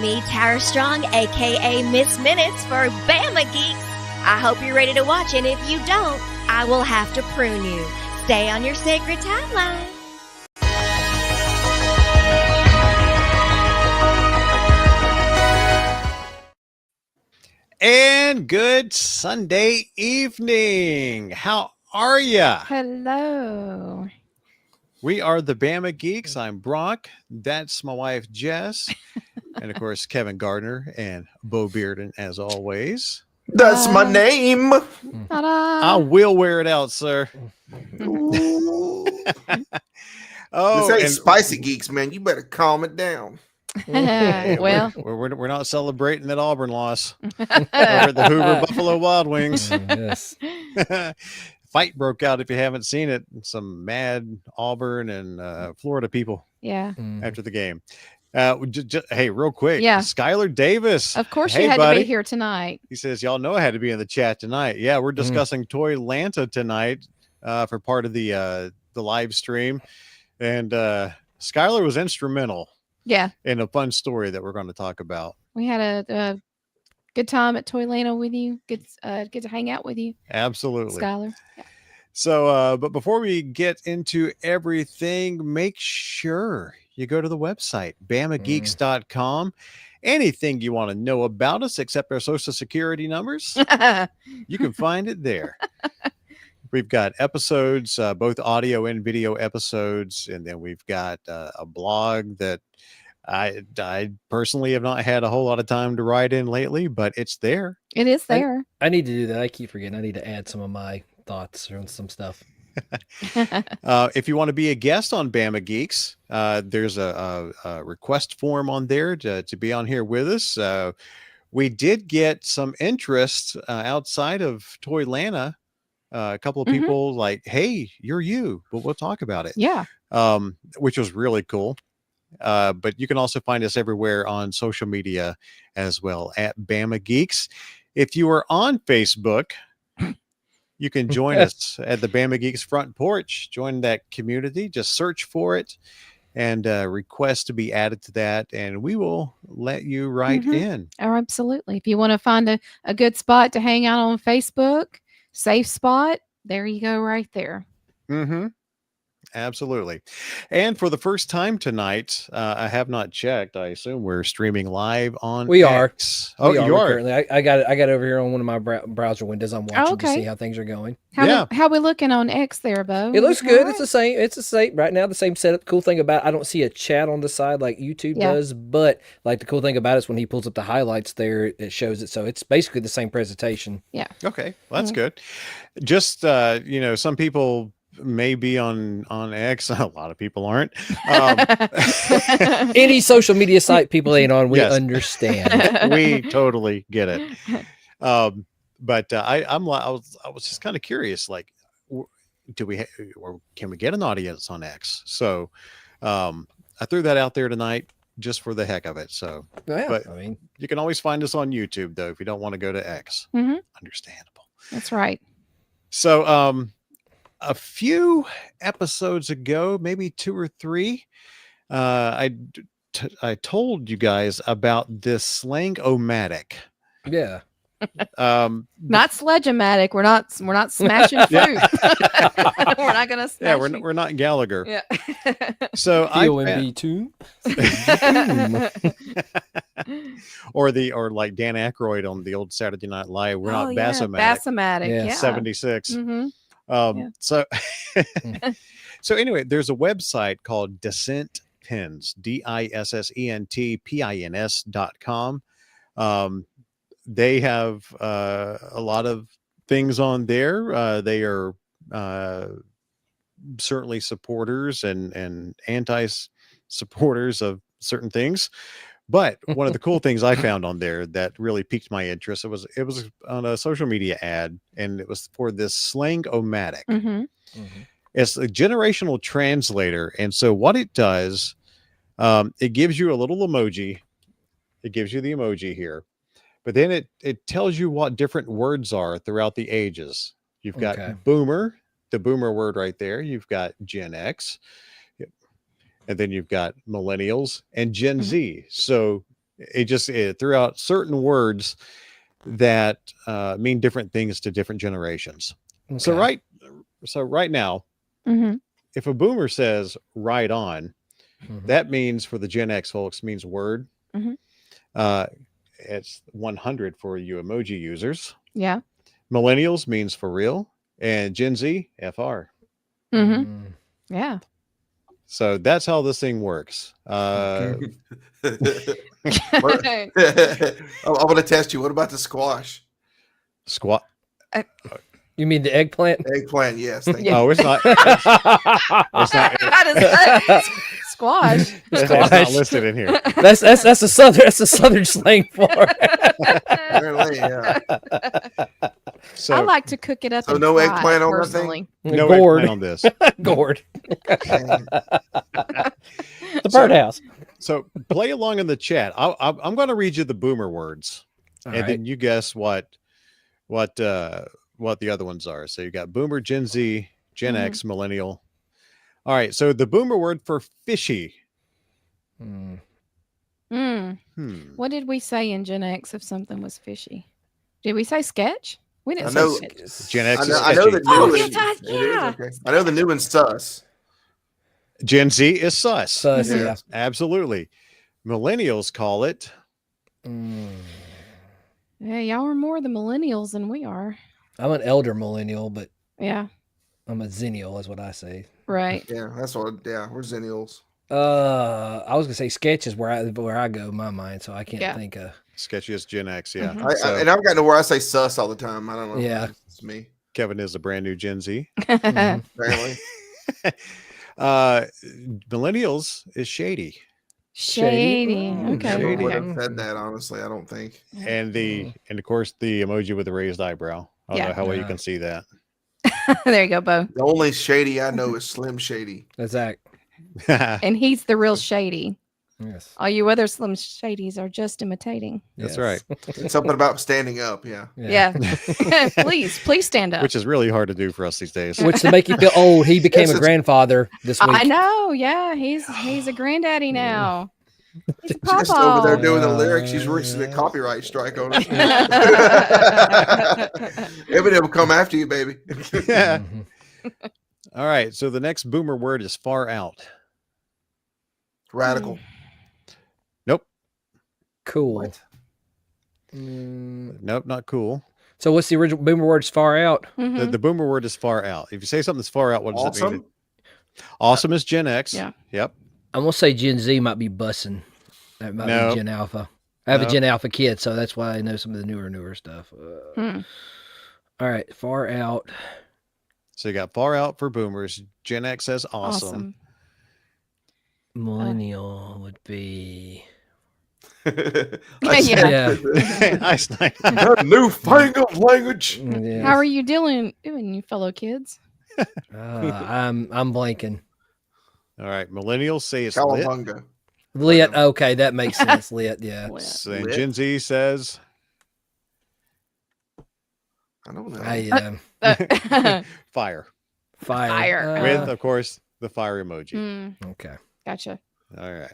me, Tara Strong, aka Miss Minutes for Bama Geeks. I hope you're ready to watch, and if you don't, I will have to prune you. Stay on your sacred timeline. And good Sunday evening. How are ya? Hello. We are the Bama Geeks. I'm Brock. That's my wife, Jess. And of course, Kevin Gardner and Bo Bearden, as always. That's my name. I will wear it out, sir. This ain't Spicy Geeks, man. You better calm it down. Hey, Well, we're not celebrating that Auburn loss over at the Hoover Buffalo Wild Wings. Yes. Fight broke out, if you haven't seen it. Some mad Auburn and Florida people yeah. after the game. Hey, real quick. Yeah. Skylar Davis. Of course, hey, you had buddy. to be here tonight. He says, y'all know I had to be in the chat tonight. Yeah, we're discussing Toylanta tonight for part of the live stream. And Skylar was instrumental. Yeah. In a fun story that we're going to talk about. We had a good time at Toylanta with you. Good to hang out with you. Absolutely. Skylar. Yeah. So, but before we get into everything, make sure you go to the website, bamageeks.com. Anything you want to know about us, except our social security numbers, you can find it there. We've got episodes, both audio and video episodes. And then we've got a blog that I personally have not had a whole lot of time to write in lately, but it's there. It is there. I need to do that. I keep forgetting. I need to add some of my thoughts on some stuff. If you want to be a guest on Bama Geeks, there's a request form on there to be on here with us. We did get some interest outside of Toylanta. A couple of people like, hey, you're you, but we'll talk about it. Yeah. Which was really cool. But you can also find us everywhere on social media as well at Bama Geeks. If you are on Facebook, you can join us at the Bama Geeks front porch. Join that community. Just search for it and request to be added to that, and we will let you right in. Oh, absolutely. If you want to find a good spot to hang out on Facebook, safe spot, there you go right there. Absolutely. And for the first time tonight, I have not checked. I assume we're streaming live on X. Oh, you are currently. I got it over here on one of my browser windows. I'm watching to see how things are going. How we looking on X there, Bo? It looks good. Right. It's the same right now. The same setup. The cool thing about I don't see a chat on the side like YouTube does, but like the cool thing about it is when he pulls up the highlights there, it shows it. So it's basically the same presentation. Yeah. Okay, well, that's good. Just some people may be on X. A lot of people aren't. Any social media site people ain't on, we understand. We totally get it. But I was just kind of curious, like, or can we get an audience on X? So I threw that out there tonight just for the heck of it. So, but I mean, you can always find us on YouTube though if you don't want to go to X. Understandable. That's right. So a few episodes ago, maybe 2 or 3, I told you guys about this slang-o-matic. Yeah. Not sledge-o-matic. We're not smashing fruit. We're not gonna smash. Yeah, we're not Gallagher. Yeah. So OMB2. or like Dan Aykroyd on the old Saturday Night Live. We're not Bassomatic. Bassomatic. Yeah. 76. So anyway, there's a website called Dissent Pins, DISSENTPINS.com. They have a lot of things on there. They are certainly supporters and anti-supporters of certain things. But one of the cool things I found on there that really piqued my interest, it was on a social media ad, and it was for this slang-o-matic. It's a generational translator. And so what it does, it gives you a little emoji. It gives you the emoji here, but then it tells you what different words are throughout the ages. You've got boomer, the boomer word right there. You've got Gen X, and then you've got millennials and Gen Z. So it threw out certain words that mean different things to different generations. So right now, Mm-hmm. if a boomer says right on, that means for the Gen X folks means word. Mhm. It's 100 for you emoji users. Yeah. Millennials means for real, and Gen Z FR. Mm-hmm. Yeah. So that's how this thing works. I'm going to test you. What about the squash? Squat. You mean the eggplant? Eggplant, yes. Thank Yeah. Oh, it's not. It's not. Squash. It's not listed in here. That's a southern slang for it. Apparently, yeah. So I like to cook it up. So and no fry eggplant it, on the thing? personally. no Gourd. eggplant on this. Gourd. Dang. The birdhouse. So play along in the chat. I'm going to read you the boomer words, and then you guess what the other ones are. So you got boomer, Gen Z, Gen X, millennial. All right. So the boomer word for fishy. What did we say in Gen X if something was fishy? Did we say sketch? We didn't I know- say sketch. Gen X is I know the sketchy. new Oh, one. yes, It is, yeah. okay. I know the new one's sus. Gen Z is sus. Sus, yeah. Absolutely. Millennials call it. Yeah, y'all are more the millennials than we are. I'm an elder millennial, but Yeah, I'm a zennial, is what I say. right. Yeah, that's what. Yeah, we're zennials. I was gonna say sketch is where I go in my mind, so I can't Yeah. think of. Sketchiest Gen X. Yeah. Mhm. So And I've gotten to where I say sus all the time. I don't know. Yeah. It's me Kevin is a brand new Gen Z. apparently. Millennials is shady. Shady. Mm, Okay. Never shady. would okay. have said that, honestly. I don't think. And of course the emoji with the raised eyebrow. I don't Yeah. know how well you Yeah. can see that. There you go, Bo. The only shady I know is Slim Shady. That's Zach. And he's the real shady. Yes. All you other Slim Shadies are just imitating. That's Yes. right. It's something about standing up. Yeah. Yeah. please stand up. Which is really hard to do for us these days. Which to make you feel old, he became a Yes, grandfather this week. I know. Yeah, he's a granddaddy now. He's a Just over there papa. doing the lyrics. She's recently a copyright strike on us. Eminem will come after you, baby. Yeah. Mhm. All right. So the next boomer word is far out. Radical. Nope. Cool. What? Nope. Not cool. So what's the original boomer words? Far out. Mhm. The boomer word is far out. If you say something's far out, what does it mean? Awesome. Awesome is Gen X. Yeah. Yep. I'm gonna say Gen Z might be bussing. That might No. be Gen Alpha. I have No. a Gen Alpha kid, so that's why I know some of the newer stuff. Hmm. All right, far out. So you got far out for boomers. Gen X says awesome. Millennial would be. Yeah. Yeah. Nice. Newfangled language. Yeah. How are you doing, you fellow kids? I'm blanking. All right. Millennials say it's lit. Cowabunga. Lit. Okay, that makes sense. Lit. Yeah. So Lit. Gen Z says I don't know. fire. Fire. Fire. With, of course, the fire emoji. Okay. Gotcha. All right.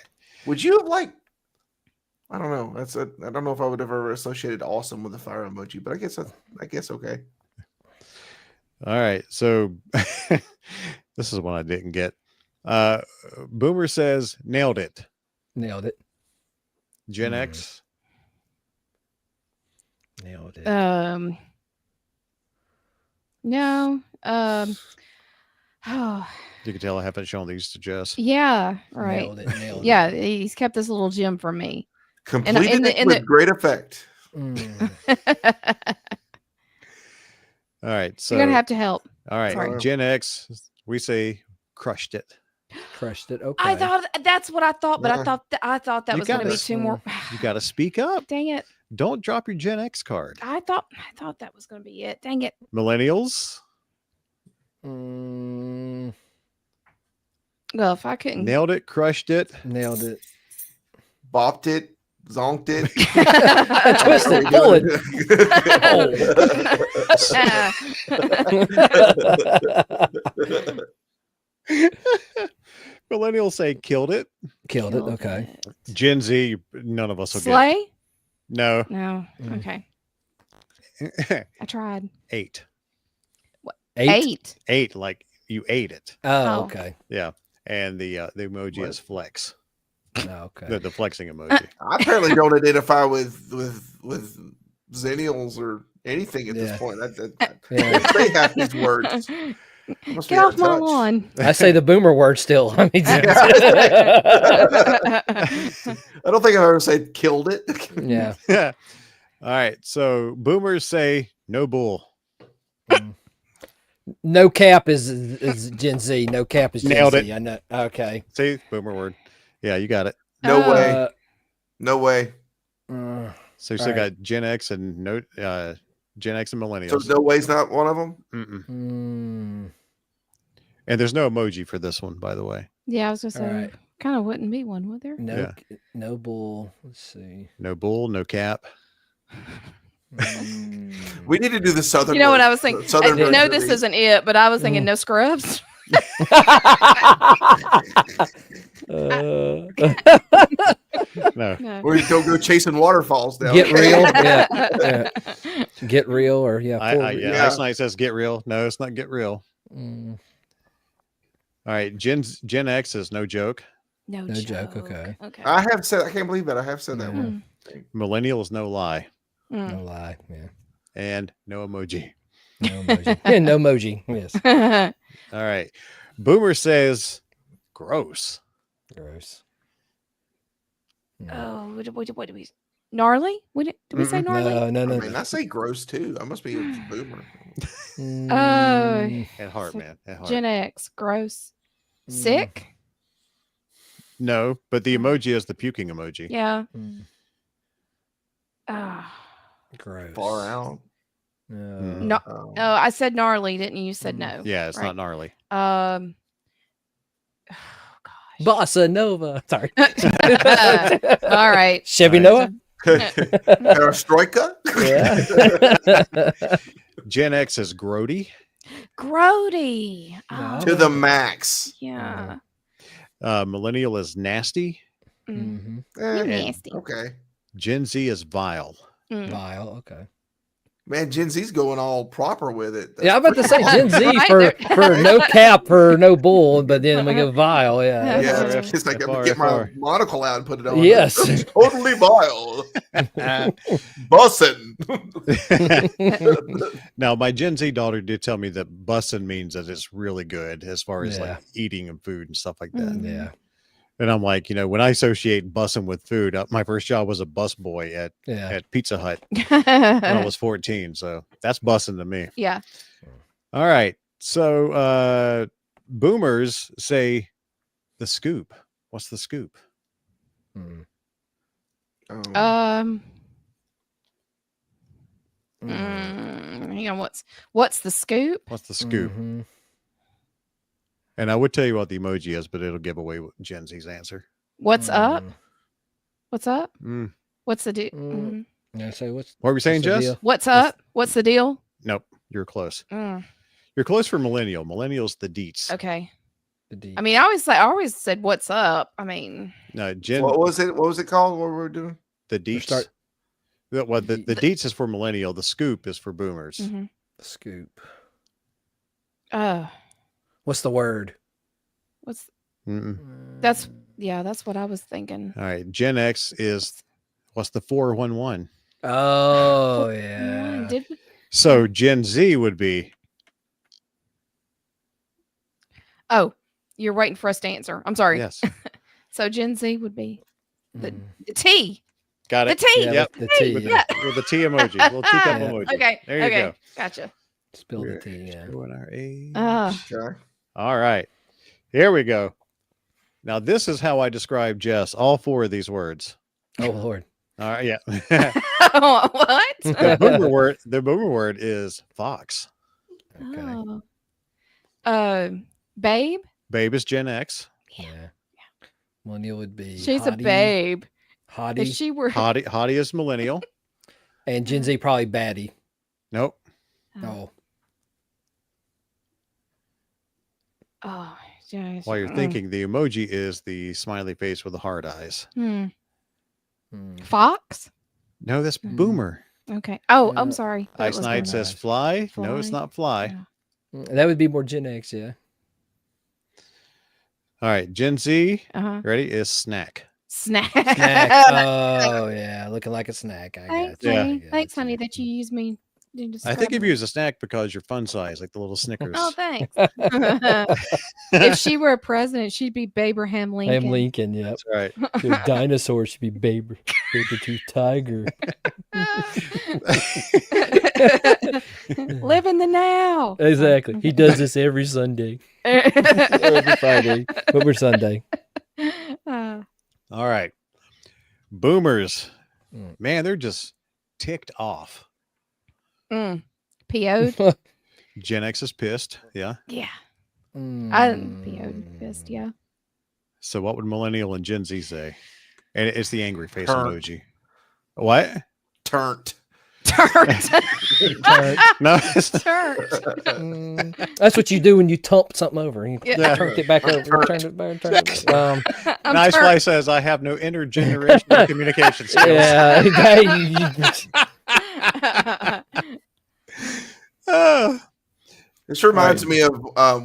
Would you have I don't know. I don't know if I would have ever associated awesome with the fire emoji, but I guess okay. All right. So this is one I didn't get. Boomer says nailed it. Nailed it. Gen X. Nailed it. No. Oh, You can tell I haven't shown these to Jess. yeah. Right. Nailed it. Nailed Yeah, he's kept this little gem for me. Completed it in with the- great effect. it. All right. So You're gonna have to help. all right. Sorry. Gen X, we say crushed it. Crushed it. Okay. I thought that's what I thought, but Yeah. I thought that You was gonna be gotta- 2 more. You got to speak up. Dang it! Don't drop your Gen X card. I thought that was gonna be it. Dang it! Millennials Mm, Well, if I couldn't. nailed it, crushed it. nailed it. Bopped it, zonked it. Twist it. Pull it. Millennials say killed it. Killed it. Okay. it. Gen Z, none of us will Slay? get. No. Mm. Okay. No. I tried. 8. 8. 8, like you ate it. Oh, Oh. okay. Yeah. And the emoji What? is flex. Oh, okay. The flexing emoji. I apparently don't identify with Zennials or anything at Yeah. this point. Yeah. They have these words. I must be Get out off of my touch. lawn. I say the boomer word still. I mean, I don't think I've ever said killed it. yeah. Yeah. All right. So boomers say no bull. Mm. No cap is Gen Z. No cap is Gen Nailed Z. it. I know. Okay. See, boomer word. Yeah, you got it. No Oh. way. No way. Uh, So you still All right. got Gen X and Gen X and So millennials. no way's not one of them. Mm-mm. mm, And there's no emoji for this one, by the way. Yeah, I was gonna All say right. kind of wouldn't be one, would there? no, no bull. Let's see. No bull, no cap. Mm. We need to do the southern. You know what version- I was thinking? the Southern I version know of this these. isn't it, but I was thinking Mm. no scrubs. No. No. Or you don't go chasing waterfalls down. Get real. Yeah. Get real or yeah. Yeah. Ice Knight says get real. No, it's not get real. Mm, All right. Gen X is no joke. No, no joke. Okay. Okay. I have said. I can't believe that. I have said that Yeah. one. Millennial is no lie. Mm. No lie. Yeah. And no emoji. No emoji. Yeah, no emoji. Yes. All right. Boomer says gross. Gross. Oh, what do we? Gnarly? Did we say gnarly? No. I No. mean, I say gross too. I must be a boomer. Mm, And heart, So man. And heart. Gen X, gross, Mm. sick. No, but the emoji is the puking emoji. Yeah. mm, Ah. gross. Far out. No. Oh. Oh, I said gnarly, didn't you? You said no. Yeah, it's Right. not gnarly. Um. Bossa Nova. Sorry. All right. Chevy All right. Noah. Perestroika. Yeah. Gen X is grody. Grody. No. Oh, To the max. yeah. Millennial is nasty. Mm. Mhm. You're Eh, nasty. okay. Gen Z is vile. Mm. Vile. Okay. Man, Gen Z's going all proper with it. Yeah, I'm about to say Gen Z Right for there. no cap for no bull, but then we go vile. Yeah. Yeah, FR, it's like I'm FR. gonna get my monocle out and put it on. Yes. It's totally vile. Bussin'. Now, my Gen Z daughter did tell me that bussin' means that it's really good as far as Yeah. like eating and food and stuff like that. Mm. Yeah. And I'm like, when I associate bussin' with food, my first job was a bus boy at Yeah. Pizza Hut when I was 14. So that's bussin' to me. Yeah. All right. So boomers say the scoop. What's the scoop? Mm. Um. Mm. Hang on. What's the scoop? What's the scoop? Mhm. And I would tell you what the emoji is, but it'll give away Gen Z's answer. What's up? Mm. What's up? Mm. What's the deal? Mm. Yeah. So what's What were you saying, what's the Jess? deal? What's up? What's the deal? Nope. You're close. Mm, You're close for millennial. Millennial's the deets. okay. The D. I mean, I always said what's up. I mean, No, Gen What was it? What was it called? What were we doing? the deets. start- The deets is for millennial. The scoop is for boomers. mhm. Scoop. What's What's the word? that's what I was thinking. All right. Gen X is what's the 411? Oh yeah. Did we? So Gen Z would be Oh, you're waiting for us to answer. I'm sorry. yes. So Gen Z would be Mm. the T. Got The it. T. Yeah, Yep. with the T. With Yeah. the T emoji. Little teacup Yeah. emoji. Okay. There you okay. go. Gotcha. Spill the We're tea. Yeah. showing our age. Okay. All right. Here we go. Now, this is how I describe Jess, all 4 of these words. Oh Lord. All right. Yeah. What? the boomer word is fox. Okay. Oh. Babe. Babe is Gen X. Yeah. Millennial would be. She's a hottie, babe. If Hottie. she were Hottie is millennial. And Gen Z probably baddie. Nope. Oh. Oh, gosh. While you're thinking, the emoji is the smiley face with the hard eyes. Fox? No, that's Boomer. Okay. Oh, Yeah. I'm sorry. That Ice was Knight Boomer. says fly. No, it's Fly. not fly. Yeah. That would be more Gen X, yeah. All right, Gen Z, Uh-huh. ready, is snack. Snack. Snack. Oh, yeah. Looking like a snack. I Thanks, got you. honey. I Thanks, got honey, you. that you use me. I think of you as a snack because you're fun size, like the little Snickers. Oh, thanks. If she were a president, she'd be Abraham Lincoln. Abraham Lincoln, yep. That's right. The dinosaur should be Saber-tooth tiger. Live in the now. Exactly. He does this every Sunday. Every Friday. But we're Sunday. Uh, All right. Boomers. Mm. Man, they're just ticked off. PO'd. Gen X is pissed. Yeah. Yeah. Mm. I PO'd pissed, yeah. So what would Millennial and Gen Z say? And it's the angry face Turnt. emoji. What? Turnt. Turnt. No. It's That's what you do when you tump something over. You Yeah. turn it back over. Turn it back. Turn it back. I'm Nice turnt. Fly says, I have no intergenerational communication skills. Yeah. Oh, This reminds me of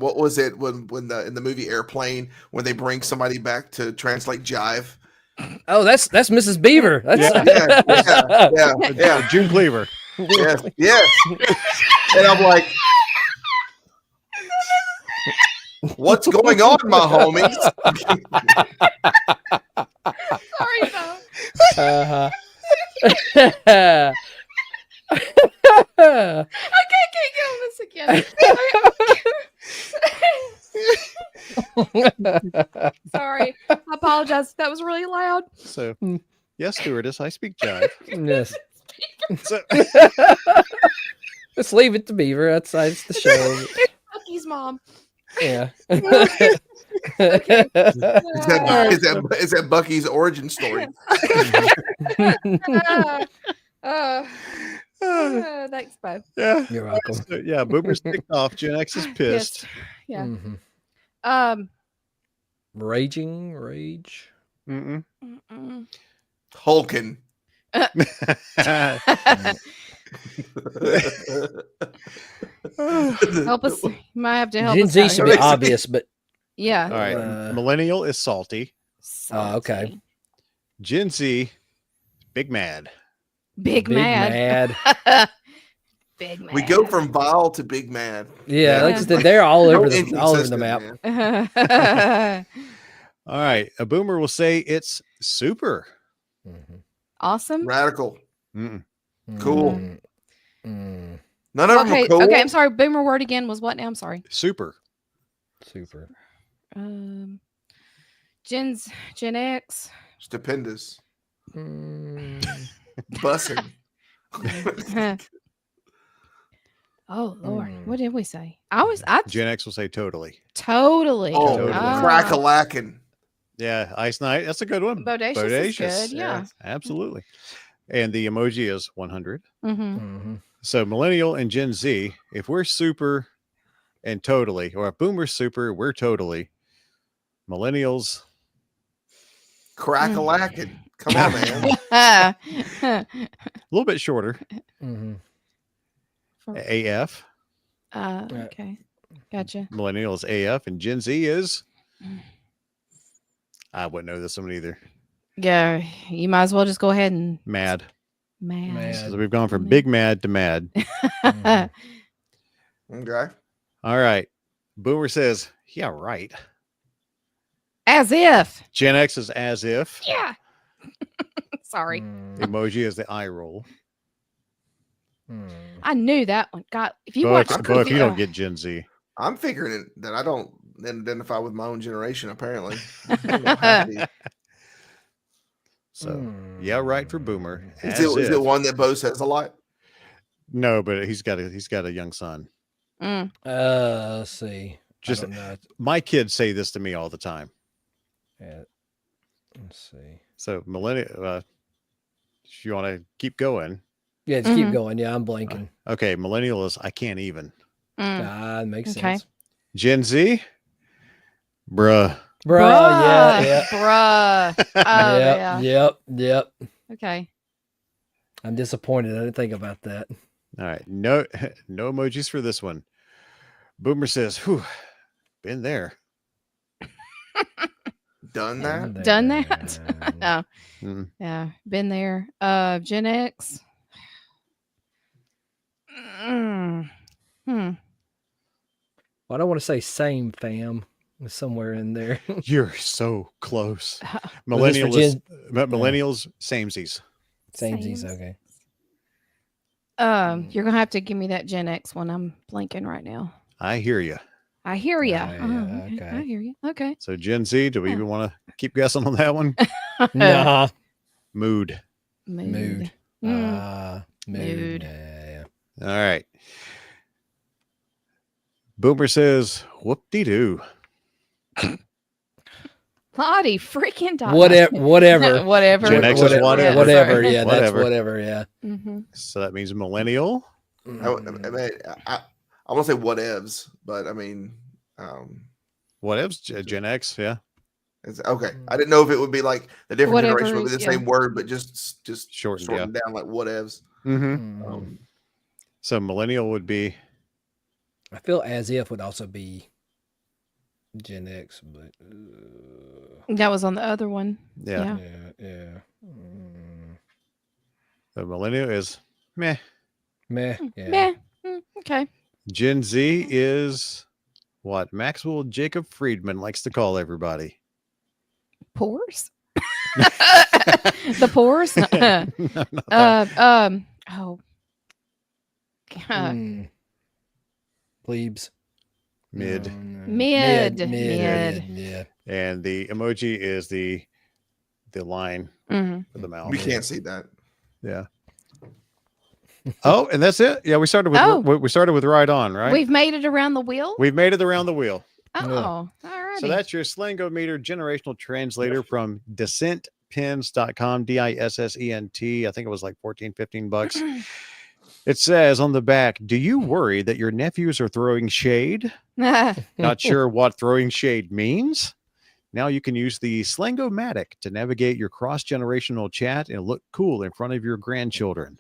what was it when in the movie Airplane when they bring somebody back to translate jive? Oh, that's Mrs. Beaver. That's Yeah. June Cleaver. Yes. And I'm like, what's going on, my homies? Sorry, though. Uh-huh. I can't get on this again. Sorry. I apologize. That was really loud. So, yes, stewardess, I speak jive. Yes. So, Let's leave it to Beaver. That's the show. Bucky's mom. Yeah. Is that Bucky's origin story? Thanks, bud. yeah. You're welcome. So, yeah, Boomer's ticked off. Gen X is pissed. Yeah. Mhm. Rage. Mm-mm. Hulkin. Help us. You might have to help Gen us Z out should here. be obvious, but Yeah. All right. Millennial is salty. okay. Gen Z, big mad. Big mad. Big mad. We go from vile to big mad. Yeah, like I Yeah. said, they're all over the Inconsistent, map. man. All right. A boomer will say it's super. Awesome. Radical. Mm-mm. Cool. Mm. None of them Okay. are cool. Okay. I'm sorry. Boomer word again was what now? I'm sorry. Super. Super. Gen X. Stupendous. Mm. Bussing. Oh Lord, what did we say? I Gen X will say totally. totally. Oh, Totally. crack-a-lackin'. Yeah. Ice Knight. That's a good one. Bodacious is good, yeah. Absolutely. And the emoji is 100. Mm-hmm. So millennial and Gen Z, if we're super and totally, or if boomer's super, we're totally. Millennials. Crack-a-lackin'. Come on, man. A little bit shorter. Mhm. AF. Okay. Gotcha. Millennial is AF, and Gen Z is. I wouldn't know this one either. Yeah, you might as well just go ahead and Mad. mad. So we've gone from big mad to mad. Okay. All right. Boomer says, yeah, right. As if. Gen X is as if. Yeah. Sorry. The emoji is the eye roll. I knew that one. God, if you But, watch but if you don't get Gen Z. I'm figuring it that I don't identify with my own generation, apparently. I don't know how to- So, yeah, right for Boomer. Is As it if. one that Bo says a lot? No, but he's got a young son. Let's see. Just I don't know. my kids say this to me all the time. Yeah. Let's see. So millennial, if you want to keep going. Yeah, just keep going. Yeah, I'm blanking. Okay, millennial is I can't even. Makes Okay. sense. Gen Z, Bruh. Yeah. Bruh. Oh, yeah. Yep. Okay. I'm disappointed. I didn't think about that. All right. No emojis for this one. Boomer says, whew, been there. Done that. Done that. No. Mm. Yeah. Been there. Gen X. Mm. Well, I don't want to say same fam. It's somewhere in there. You're so close. Was this for Millennials, samesies. Samesies, Same. okay. You're gonna have to give me that Gen X one. I'm blanking right now. I hear you. I hear ya. Yeah, Okay. okay. I hear you. Okay. So Gen Z, do we even want to keep guessing on that one? Nah. Mood. Mood. Mm. Mood. Mood. Yeah. All right. Boomer says, whoop-de-doo. Lottie freaking die. Whatever. Whatever. Gen X is Yeah, whatever. Whatever. sorry. Yeah, Whatever. that's whatever. Yeah. Mm-hmm. So that means millennial. I want to say whatevs, but I mean, Whatevs? Gen X, yeah. it's okay. I didn't know if it would be like the different Whatever generation would be is- the yeah. same word, but just Shortened, shortened down like whatevs. Mm-hmm. So millennial would be I feel as if would also be Gen X, but That was on the other one. yeah. yeah. The millennial is meh. Meh. Yeah. Meh. Okay. Gen Z is what Maxwell Jacob Friedman likes to call everybody. Pores. The pores. No, not that. Oh. Plebes. Mid. No. Mid. Yeah. And the emoji is the line Mhm. for the mouth. We can't see that. Yeah. Oh, and that's it. Yeah, we started with Oh. we started with right on, right? We've made it around the wheel. We've made it around the wheel. Oh, all right. So that's your Slangometer generational translator from dissentpins.com, DISSENT. I think it was like 14, 15 bucks. It says on the back, do you worry that your nephews are throwing shade? Not sure what throwing shade means? Now you can use the Slangomatic to navigate your cross-generational chat and look cool in front of your grandchildren.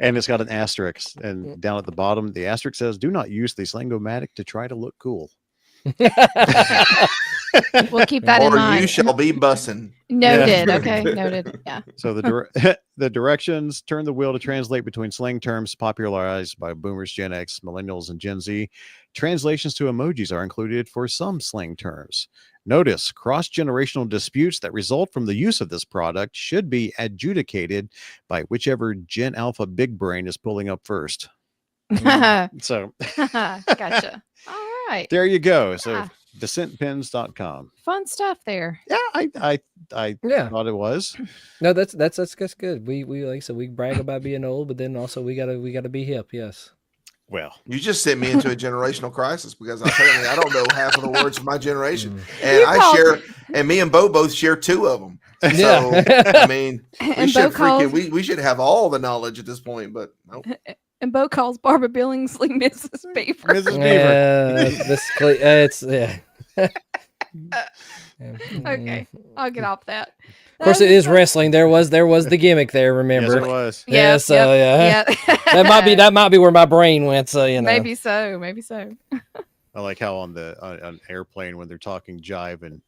And it's got an asterisk. And down at the bottom, the asterisk says, do not use the Slangomatic to try to look cool. We'll keep that in Or mind. you shall be bussing. Noted. Yeah. Okay. Noted. Yeah. So the directions: turn the wheel to translate between slang terms popularized by boomers, Gen X, millennials, and Gen Z. Translations to emojis are included for some slang terms. Notice cross-generational disputes that result from the use of this product should be adjudicated by whichever Gen Alpha big brain is pulling up first. So Gotcha. All right. there you go. So Yeah. dissentpins.com. Fun stuff there. Yeah, I Yeah. thought it was. No, that's good. We like I said, we brag about being old, but then also we gotta be hip. Yes. Well, You just sent me into a generational crisis because apparently I don't know half of the words of my generation, Mm. and You I called- share. And me and Bo both share two of them. So Yeah. I mean, we And should Bo calls, we should have all the knowledge at this point, but nope. and Bo calls Barbara Billingsley Mrs. Beaver. Mrs. Beaver. It's yeah. Okay. I'll get off that. Of course, it is wrestling. There was the gimmick there. Remember? yes, it was. Yeah, so, yeah. Yeah. that might be where my brain went. So you know, Maybe so. Maybe so. I like how on the on airplane when they're talking jive and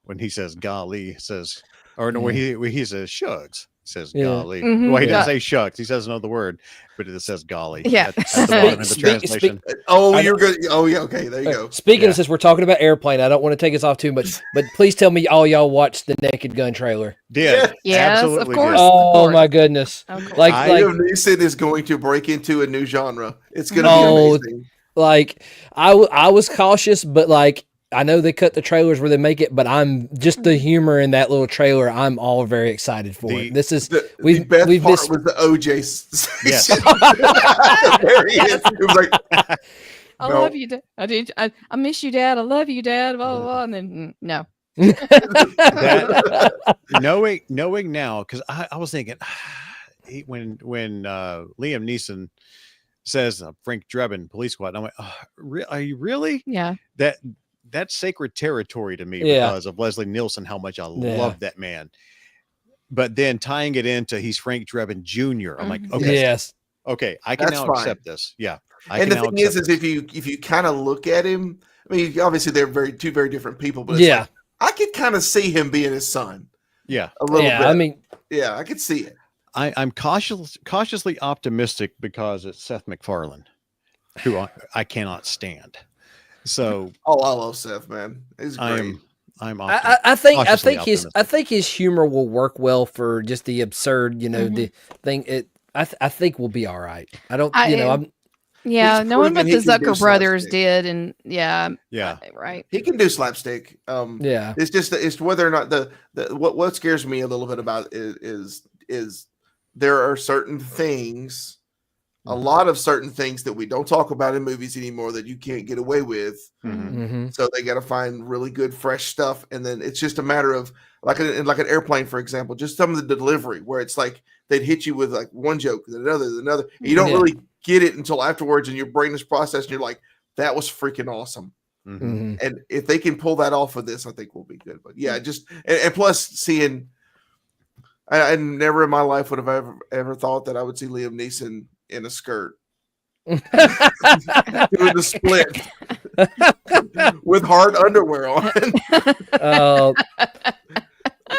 when he says golly, it says or no when he says shucks, he says Yeah. golly. Mhm. Well, he Yeah. doesn't say shucks. He says another word, but it says golly. Yeah. At the bottom of the Speak- translation. Oh, I you're good. Oh, yeah. Okay, there you go. Speaking Yeah. of, since we're talking about airplane, I don't want to take us off too much, but please tell me all y'all watched the Naked Gun trailer. Did Yes, of absolutely course. did. Oh course. my goodness! Of course. Like Liam Neeson is going to break into a new genre. It's going to Oh, be amazing. like I was cautious, but like I know they cut the trailers where they make it, but I'm just the humor in that little trailer. I'm all very excited for it. This is The we've best we've part missed. was the OJ section. Yes. There he is. It was like, I No. love you, Dad. I miss you, Dad. I love you, Dad. Blah, blah, blah. And then no. knowing now, because I was thinking when Liam Neeson says Frank Drebin Police Squad. And I'm like, are you really? Yeah. That's sacred territory to me Yeah. because of Leslie Nielsen, how much I love that man. But then tying it into he's Frank Drebin Jr. I'm like, okay, Yes. okay, I can That's now fine. accept this. Yeah. And the thing is if you kind of look at him, I mean, obviously they're two very different people, but it's like, I could kind of see him being his son. Yeah. A little bit. I mean, yeah, I could see it. I'm cautiously optimistic because it's Seth MacFarlane, who I cannot stand. So I love Seth, man. He's great. I think his humor will work well for just the absurd, the thing. I think we'll be all right. Knowing what the Zucker brothers did, and right. He can do slapstick. It's just it's whether or not what scares me a little bit about it is there are certain things, a lot of certain things that we don't talk about in movies anymore that you can't get away with. So they got to find really good, fresh stuff, and then it's just a matter of like an airplane, for example, just some of the delivery where it's like they'd hit you with like one joke, then another. And you don't really get it until afterwards, and your brain is processed, and you're like, "That was freaking awesome." And if they can pull that off of this, I think we'll be good. But yeah, just and plus seeing, I never in my life would have ever thought that I would see Liam Neeson in a skirt doing the split with hard underwear on.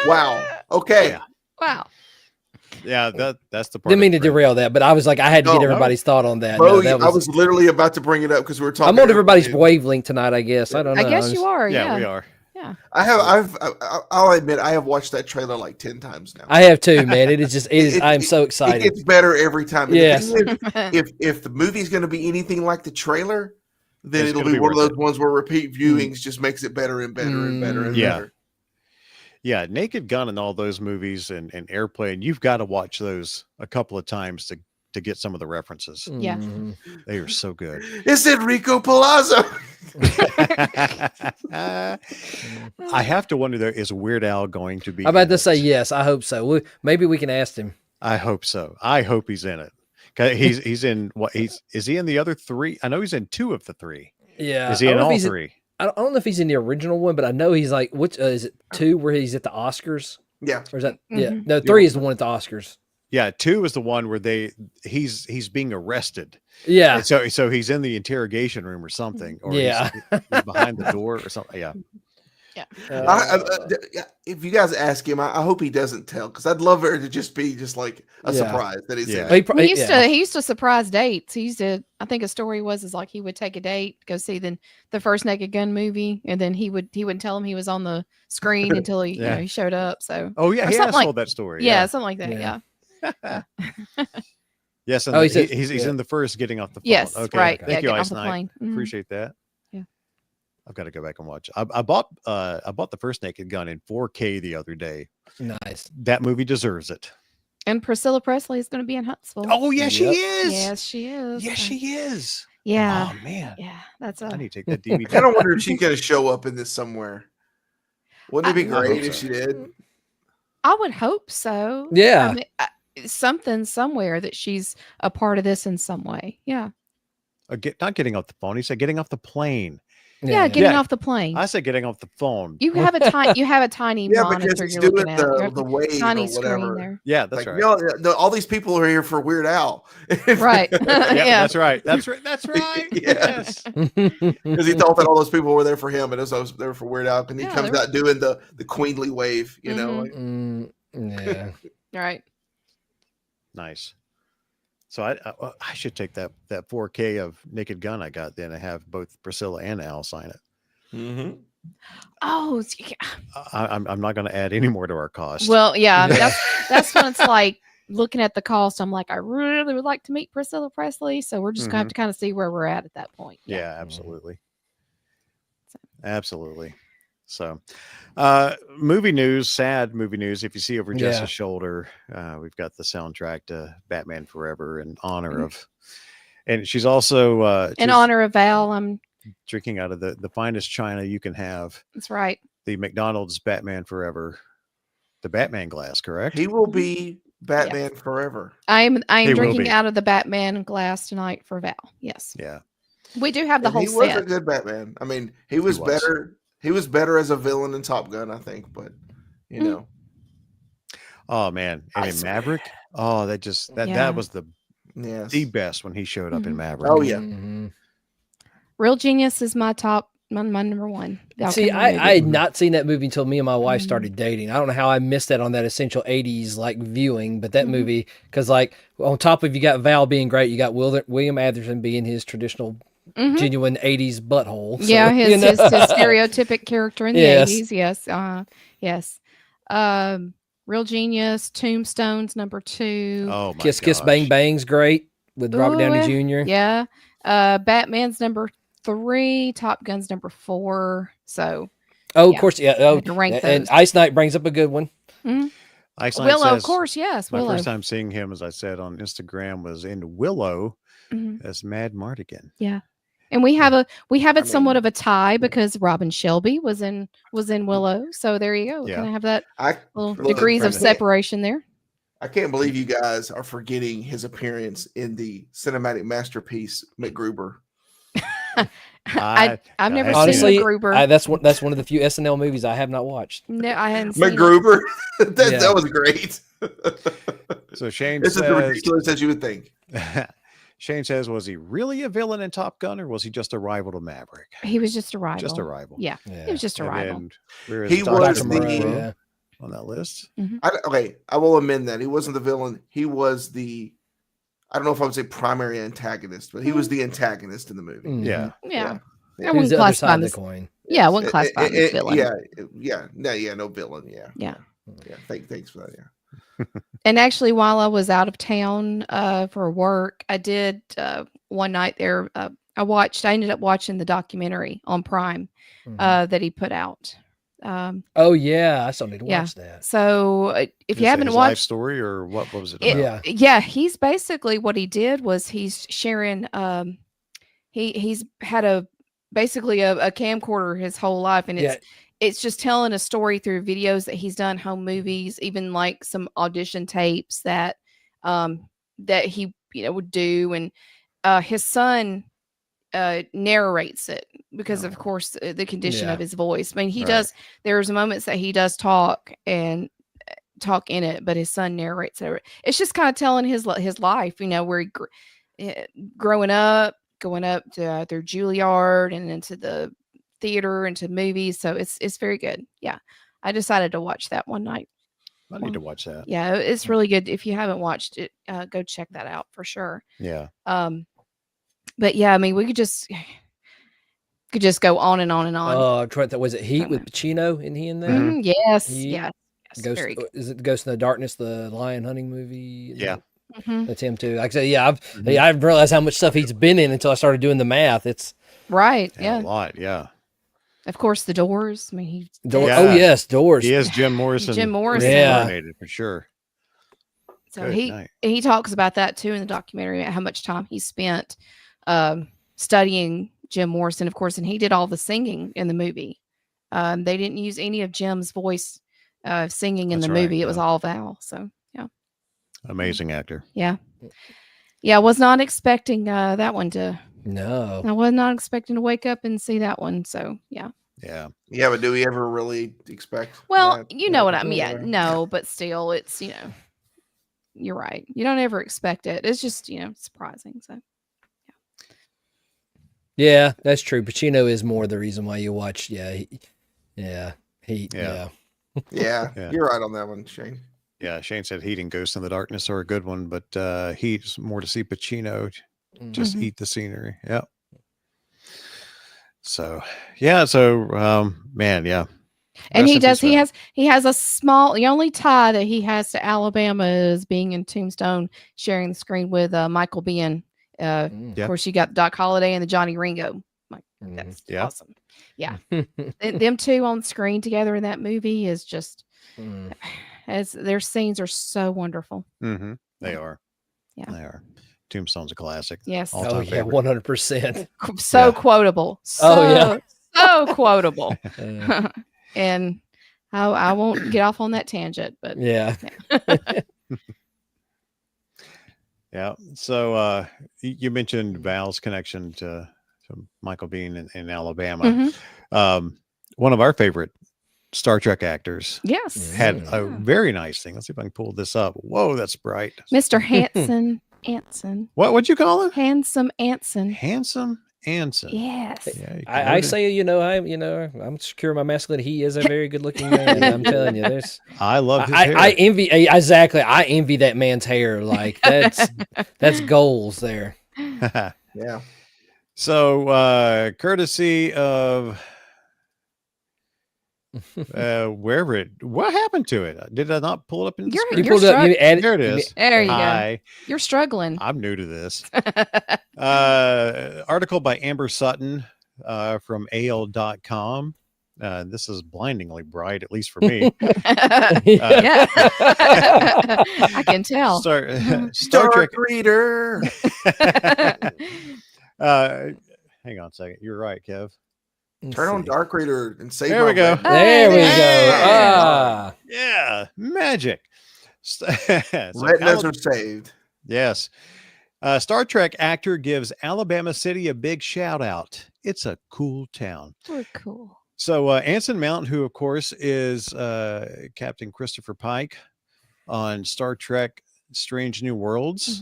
Wow. Okay. Yeah. Wow. Yeah, that's the part. Didn't mean to derail that, but I was like, I had to get everybody's thought on that. Bro, I was literally about to bring it up because we were talking. I'm on everybody's wavelength tonight, I guess. I don't know. I guess you are. Yeah, we are. Yeah. I'll admit, I have watched that trailer like 10 times now. I have too, man. It is. I'm so excited. It gets better every time. And yes. If the movie's going to be anything like the trailer, then it'll be one of those ones where repeat viewings just makes it better and better and better and better. Yeah, Naked Gun and all those movies and Airplane, you've got to watch those a couple of times to get some of the references. Yeah. They are so good. It's Enrico Palazzo. I have to wonder, though, is Weird Al going to be? I'm about to say yes. I hope so. Maybe we can ask him. I hope so. I hope he's in it. He's in what? Is he in the other three? I know he's in 2 of the 3. Yeah. Is he in all 3? I don't know if he's in the original one, but I know he's like, which is it 2 where he's at the Oscars? Yeah. Or is that? Yeah. No, 3 is the one at the Oscars. Yeah, 2 is the one where he's being arrested. Yeah. And so he's in the interrogation room or something, or he's behind the door or something. Yeah. Yeah. If you guys ask him, I hope he doesn't tell, because I'd love her to just be like a surprise that he's in. He used to surprise dates. He used to. I think a story was like he would take a date, go see the first Naked Gun movie, and then he wouldn't tell him he was on the screen until he he showed up. So he has told that story. Yeah, something like that. Yeah. Yes, and he's in the first Getting Off the Phone. Yes, okay, right. Okay. Thank you, Ice the Knight. plane. Appreciate that. Yeah, I've got to go back and watch. I bought the first Naked Gun in 4K the other day. Nice. That movie deserves it. And Priscilla Presley is going to be in Huntsville. Oh yeah, she is. Yes, she is. Yes, she is. Yeah. Oh man. Yeah, I need to take that DVD. I kind of wonder if she's going to show up in this somewhere. Wouldn't it be great if she did? I would hope so. Yeah. I mean, something somewhere that she's a part of this in some way. Yeah. Not getting off the phone. He said getting off the plane. Yeah, getting off the plane. I said getting off the phone. You have a tiny monitor you're looking at. The wave tiny or whatever. There. Yeah, that's right. No, all these people are here for Weird Al. Right. Yeah, that's right. That's right. Yes. Because he thought that all those people were there for him, and it was there for Weird Al, and he comes out doing the queenly wave, you know. Yeah. Right. Nice. So I should take that 4K of Naked Gun I got then and have both Priscilla and Al sign it. Mm-hmm. Oh, I'm not going to add any more to our cost. Well, yeah, that's when it's like looking at the cost. I'm like, I really would like to meet Priscilla Presley, so we're just gonna have to kind of see where we're at that point. Yeah, absolutely. Absolutely. So, movie news, sad movie news. If you see over Jess's shoulder, we've got the soundtrack to Batman Forever in honor of, and she's also in honor of Val. I'm drinking out of the finest china you can have. That's right. The McDonald's Batman Forever, the Batman glass, correct? He will be Batman forever. I am He will drinking be. out of the Batman glass tonight for Val. Yes. Yeah. We do have the And whole he was a set. good Batman. I mean, he was better. He was better as a villain in Top Gun, I think. But you know, oh man, and in Maverick, oh, that was the best when he showed up in Maverick. Oh yeah. Real Genius is my number one. See, I had not seen that movie until me and my wife started dating. I don't know how I missed that on that essential 80s like viewing, but that movie, because like on top of you got Val being great, you got William Atherton being his traditional genuine 80s butthole. So, yeah, his stereotypic character in the 80s. Yes. Yes. Real Genius, Tombstone's number 2. Oh my Kiss Kiss Bang Bang's great with Robert Downey Jr. Yeah. Batman's number 3, Top Gun's number 4. So of course, yeah. Oh, to rank and those. Ice Knight brings up a good one. Willow, of course, yes. My Willow. first time seeing him, as I said on Instagram, was in Willow as Mad Mardigan. Yeah. And we have it somewhat of a tie because Robin Shelby was in Willow. So there you go. We kind of have that little degrees of separation there. I can't believe you guys are forgetting his appearance in the cinematic masterpiece MacGruber. I've never honestly, seen MacGruber. That's one of the few SNL movies I have not watched. No, I hadn't seen MacGruber. That was great. So Shane this says, is as ridiculous as you would think. Shane says, was he really a villain in Top Gun, or was he just a rival to Maverick? He was just a rival. Just a rival. Yeah. He was just a rival. He was the on that list. I will amend that. He wasn't the villain. He was the, I don't know if I would say primary antagonist, but he was the antagonist in the movie. Yeah. I wouldn't classify him as coin. Yeah, I wouldn't classify him as villain. No villain. Yeah. Thanks for that. Yeah. And actually, while I was out of town for work, I did one night there. I ended up watching the documentary on Prime that he put out. I still need to watch that. So if you haven't his watched life story, or what was it about? He's basically, what he did was he's sharing. He's had basically a camcorder his whole life, and it's just telling a story through videos that he's done, home movies, even like some audition tapes that he would do, and his son narrates it because of course the condition of his voice. I mean, he does, there's moments that he does talk in it, but his son narrates it. It's just kind of telling his life, where he growing up, going up to through Juilliard and into the theater, into movies. So it's very good. Yeah. I decided to watch that one night. I need to watch that. Yeah, it's really good. If you haven't watched it, go check that out for sure. Yeah. But yeah, I mean, we could just go on and on and on. Oh, was it Heat with Pacino? Isn't he in there? Yes. Heat. Yes. Ghost, very good. Is it Ghost in the Darkness, the lion hunting movie? Yeah. That's him too. Like I said, I've realized how much stuff he's been in until I started doing the math. It's right. Yeah. A lot. Yeah. Of course, The Doors. I mean, Oh yes, Doors. He is Jim Morrison. Jim Morrison. Yeah. For sure. So he talks about that too in the documentary, about how much time he spent studying Jim Morrison, of course, and he did all the singing in the movie. They didn't use any of Jim's voice singing in the movie. It was all Val. So yeah. Amazing actor. Yeah. Yeah, I was not expecting that one to. No. I was not expecting to wake up and see that one. So yeah. Yeah. Yeah, but do we ever really expect? Well, that? you know what I mean. Yeah, no, but still, it's you're right. You don't ever expect it. It's just surprising. So. Yeah, that's true. Pacino is more the reason why you watch. Yeah. Yeah, you're right on that one, Shane. Yeah, Shane said Heat and Ghost in the Darkness are a good one, but Heat's more to see Pacino just eat the scenery. Yeah. So, man, yeah. And he has a small, the only tie that he has to Alabama is being in Tombstone, sharing the screen with Michael Biehn. Of course, you got Doc Holliday and the Johnny Ringo. That's awesome. Yeah. Them two on screen together in that movie is just, as their scenes are so wonderful. Mm-hmm. They are. Yeah. They are. Tombstone's a classic. Yes. 100%. So quotable. So quotable. And I won't get off on that tangent, but yeah. Yeah. So you mentioned Val's connection to Michael Biehn in Alabama. Mm-hmm. One of our favorite Star Trek actors. Yes. Had a very nice thing. Let's see if I can pull this up. Whoa, that's bright. Mr. Hanson Anson. What'd you call him? Handsome Anson. Handsome Anson. Yes. Yeah, I say, I'm secure in my masculinity. He is a very good looking man. I'm telling you, I love his hair. I envy I envy that man's hair. Like that's goals there. Yeah. So courtesy of what happened to it? Did I not pull it up in the screen? You pulled it up. There it is. There you go. You're struggling. I'm new to this. Article by Amber Sutton from AL.com. This is blindingly bright, at least for me. Yeah. I can tell. Star Trek reader. Hang on a second. You're right, Kev. Turn on Dark Reader and save. There we go. There we go. Yeah, magic. Retinas are saved. Yes. Star Trek actor gives Alabama City a big shout out. It's a cool town. We're cool. So Anson Mount, who of course is Captain Christopher Pike on Star Trek Strange New Worlds.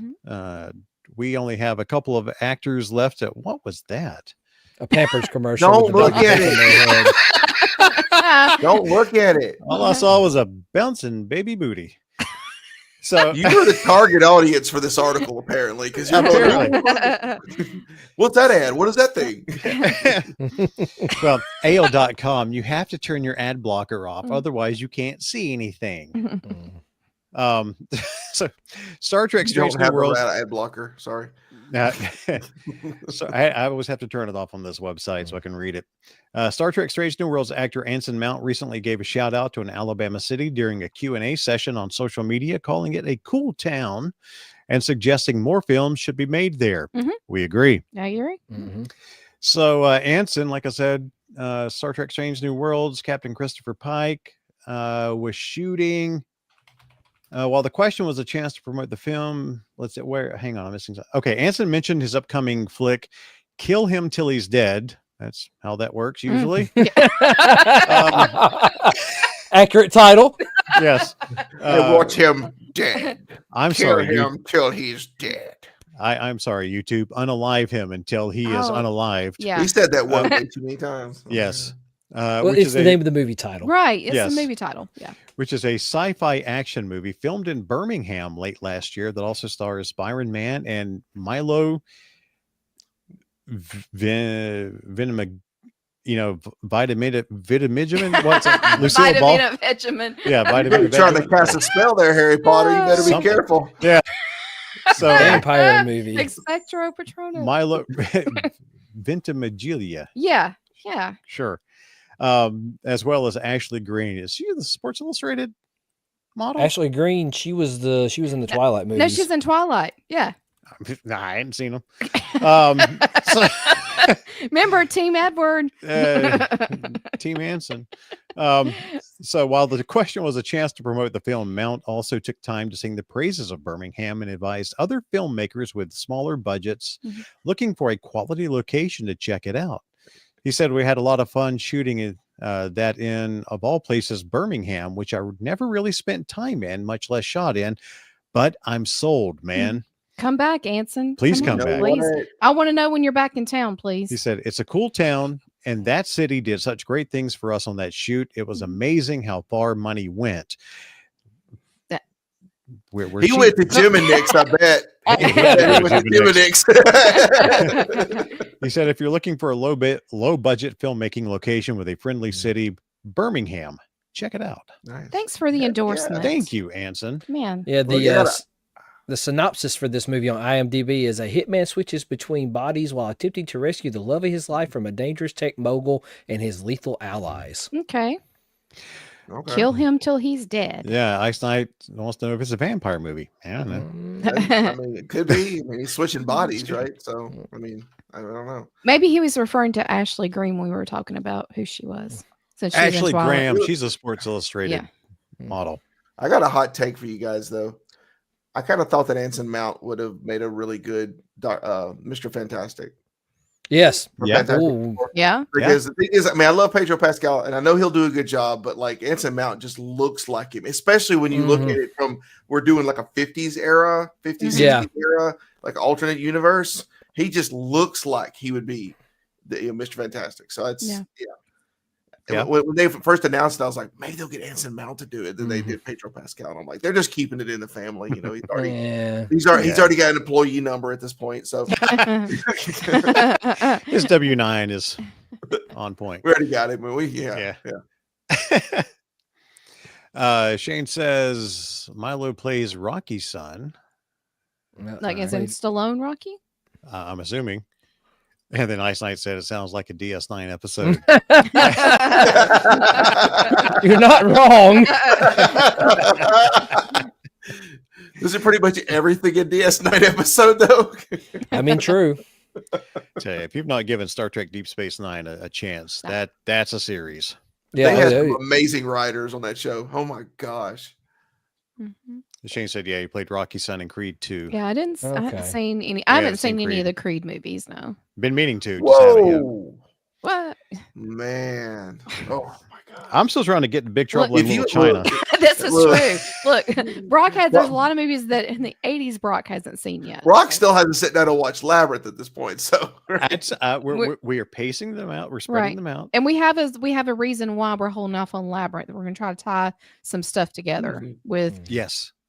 We only have a couple of actors left. What was that? A Pampers commercial. Don't look at it. Don't look at it. All I saw was a bouncing baby booty. So you're the target audience for this article, apparently, because you're what's that ad? What is that thing? Well, AL.com, you have to turn your ad blocker off, otherwise you can't see anything. So Star Trek Strange New Worlds ad blocker. Sorry. So I always have to turn it off on this website so I can read it. Star Trek Strange New Worlds actor Anson Mount recently gave a shout out to an Alabama city during a Q&A session on social media, calling it a cool town and suggesting more films should be made there. We agree. Now you agree? So Anson, like I said, Star Trek Strange New Worlds, Captain Christopher Pike was shooting. While the question was a chance to promote the film, hang on, I'm missing something. Okay, Anson mentioned his upcoming flick, Kill Him Till He's Dead. That's how that works usually. Accurate title. Yes. Watch him dead. I'm Kill sorry. him till he's dead. I'm sorry, YouTube. Unalive him until he is unalived. Yeah. He said that one way too many times. Yes. Well, it's the name of the movie title. Right. It's the movie title. Yeah. Which is a sci-fi action movie filmed in Birmingham late last year that also stars Byron Mann and Milo Vitamigin. What's it? Lucille Ball. Vitamin. Yeah, Vitamin. You're trying to cast a spell there, Harry Potter. You better be careful. Yeah. So vampire movie. Expectro Patronus. Milo Ventimigilia. Yeah. Yeah. Sure. As well as Ashley Green. Is she the Sports Illustrated model? Ashley Green, she was in the Twilight movie. No, she's in Twilight. Yeah. Nah, I hadn't seen them. Remember Team Edward? Team Anson. So while the question was a chance to promote the film, Mount also took time to sing the praises of Birmingham and advised other filmmakers with smaller budgets looking for a quality location to check it out. He said, we had a lot of fun shooting that in, of all places, Birmingham, which I never really spent time in, much less shot in, but I'm sold, man. Come back, Anson. Please come back. Please. I want to know when you're back in town, please. He said, it's a cool town, and that city did such great things for us on that shoot. It was amazing how far money went. He went to Jim and Nick's, I bet. He said, if you're looking for a low budget filmmaking location with a friendly city, Birmingham, check it out. Nice. Thanks for the endorsement. Thank you, Anson. Man. Yeah, the synopsis for this movie on IMDb is: a hitman switches between bodies while attempting to rescue the love of his life from a dangerous tech mogul and his lethal allies. Okay. Kill him till he's dead. Yeah, Ice Knight wants to know if it's a vampire movie. I don't know. I mean, it could be. I mean, he's switching bodies, right? So, I mean, I don't know. Maybe he was referring to Ashley Green when we were talking about who she was. Ashley Graham, she's a Sports Illustrated model. I got a hot take for you guys, though. I kind of thought that Anson Mount would have made a really good Mr. Fantastic. Yes. Yeah. Yeah. Because the thing is, I mean, I love Pedro Pascal, and I know he'll do a good job, but like Anson Mount just looks like him, especially when you look at it from we're doing like a 50s era, 50s, 60s era, like alternate universe. He just looks like he would be Mr. Fantastic. So it's When they first announced it, I was like, maybe they'll get Anson Mount to do it. Then they did Pedro Pascal, and I'm like, they're just keeping it in the family. You know, he's already got an employee number at this point. So his W9 is on point. We already got it. Shane says Milo plays Rocky's son. Like as in Stallone Rocky? I'm assuming. And then Ice Knight said it sounds like a DS9 episode. You're not wrong. This is pretty much everything in DS9 episode, though. I mean, true. Tell you, if you've not given Star Trek Deep Space Nine a chance, that's a series. Yeah, they had some amazing writers on that show. Oh my gosh. Shane said, "Yeah, he played Rocky's son in Creed 2." Yeah, I haven't seen any. I haven't seen any of the Creed movies. No, been meaning to. Whoa! What? Man! Oh my god! I'm still trying to get to Big Trouble in Little China. This is true. Look, Brock has. There's a lot of movies that in the '80s Brock hasn't seen yet. Brock still hasn't sat down and watched Labyrinth at this point. So we are pacing them out. We're spreading them out, and we have a reason why we're holding off on Labyrinth. We're going to try to tie some stuff together with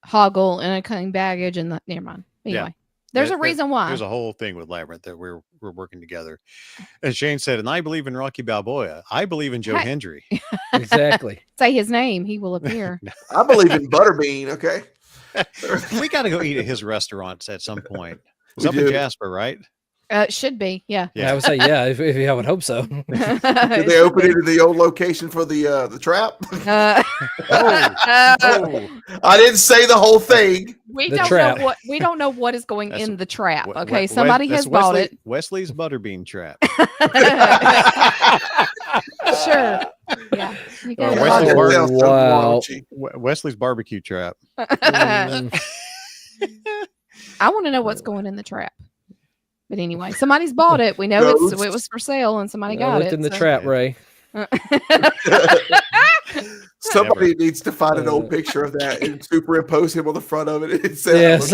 Hoggle and a cunning baggage and never mind. Anyway, there's a reason why. There's a whole thing with Labyrinth that we're working together. And Shane said, and I believe in Rocky Balboa. I believe in Joe Hendry. Exactly. Say his name, he will appear. I believe in Butterbean. Okay. We got to go eat at his restaurants at some point. It's up in Jasper, right? Should be, yeah. I would say, if I would hope so. Did they open it in the old location for the trap? I didn't say the whole thing. We don't know what is going in the trap. Okay, somebody has bought it. Wesley's Butterbean trap. Sure. Yeah. Wesley's barbecue trap. I want to know what's going in the trap. But anyway, somebody's bought it. We know it was for sale, and somebody got it. In the trap, Ray. Somebody needs to find an old picture of that and superimpose him on the front of it. It says,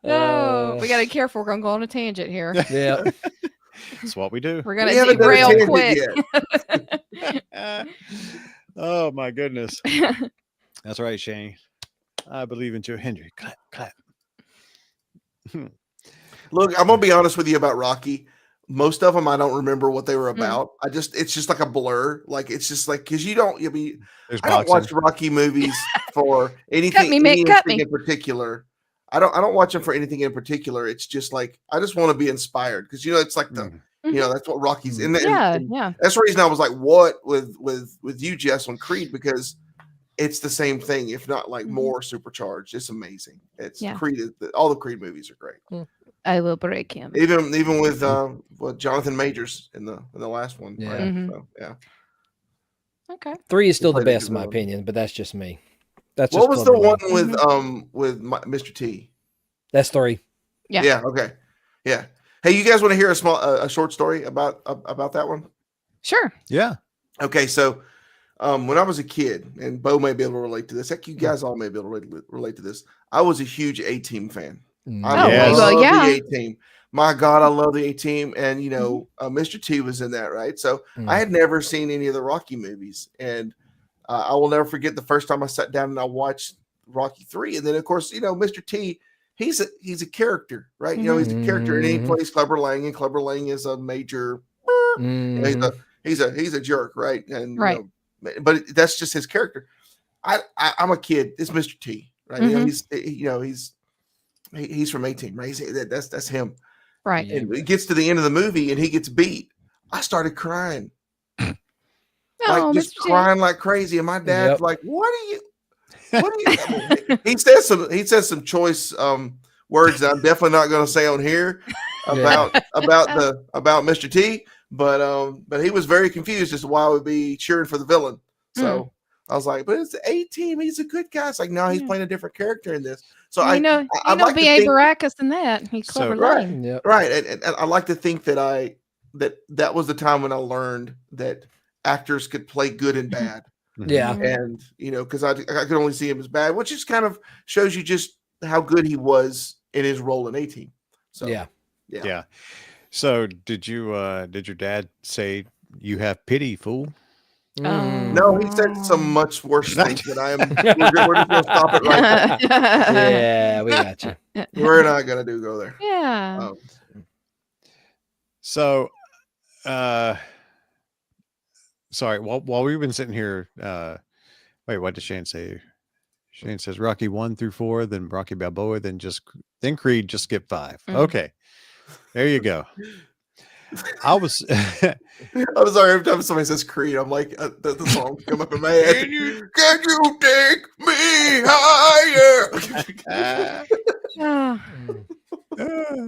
"No, we got to be careful. We're going to go on a tangent here." Yeah, that's what we do. We're going to derail quick. Oh my goodness, that's right, Shane. I believe in Joe Hendry. Clap, clap. Look, I'm gonna be honest with you about Rocky. Most of them I don't remember what they were about. It's just like a blur. Like it's just like because I don't watch Rocky movies for anything in particular. I don't watch them for anything in particular. It's just like I just want to be inspired because it's like that's what Rocky's in. Yeah. That's the reason I was like, what with you, Jess, on Creed, because it's the same thing, if not like more supercharged. It's amazing. It's Creed. All the Creed movies are great. I will break him. Even with Jonathan Majors in the last one. Yeah. Right? Mm-hmm. So, yeah. Okay. 3 is still the best in my opinion, but that's just me. What was the one with Mr. T? That's 3. Yeah. Yeah. Okay. Yeah. Hey, you guys want to hear a short story about that one? Sure. Yeah. Okay. So, when I was a kid, and Bo may be able to relate to this. Heck, you guys all may be able to relate to this. I was a huge A-Team fan. I love the A-Team. My God, I love the A-Team. And, Mr. T was in that, right? So I had never seen any of the Rocky movies. And I will never forget the first time I sat down and I watched Rocky 3. And then, of course, Mr. T, he's a character, right? He's a character, and he plays Clubber Lang, and Clubber Lang is a major. He's a jerk, right? And but that's just his character. I'm a kid. It's Mr. T, right? He's from A-Team, right? That's him, right? And it gets to the end of the movie, and he gets beat. I started crying, crying like crazy. And my dad's like, "What are you?" He says some choice words that I'm definitely not going to say on here about Mr. T. But he was very confused as to why I would be cheering for the villain. So I was like, but it's the A-Team. He's a good guy. It's like, no, he's playing a different character in this. So I know B.A. Baracus in that. He's clever. Right. And I like to think that that was the time when I learned that actors could play good and bad. Yeah. And, because I could only see him as bad, which just kind of shows you just how good he was in his role in A-Team. So, yeah. So did your dad say you have pity, fool? No, he said some much worse things than I am. We're just going to stop it right there. Yeah, we got you. We're not going to go there. Yeah. So, sorry, while we've been sitting here, wait, what did Shane say? Shane says Rocky 1 through 4, then Rocky Balboa, then Creed, just skip 5. Okay. There you go. I'm sorry, every time somebody says Creed, I'm like, the song come up in my head. Can you take me higher?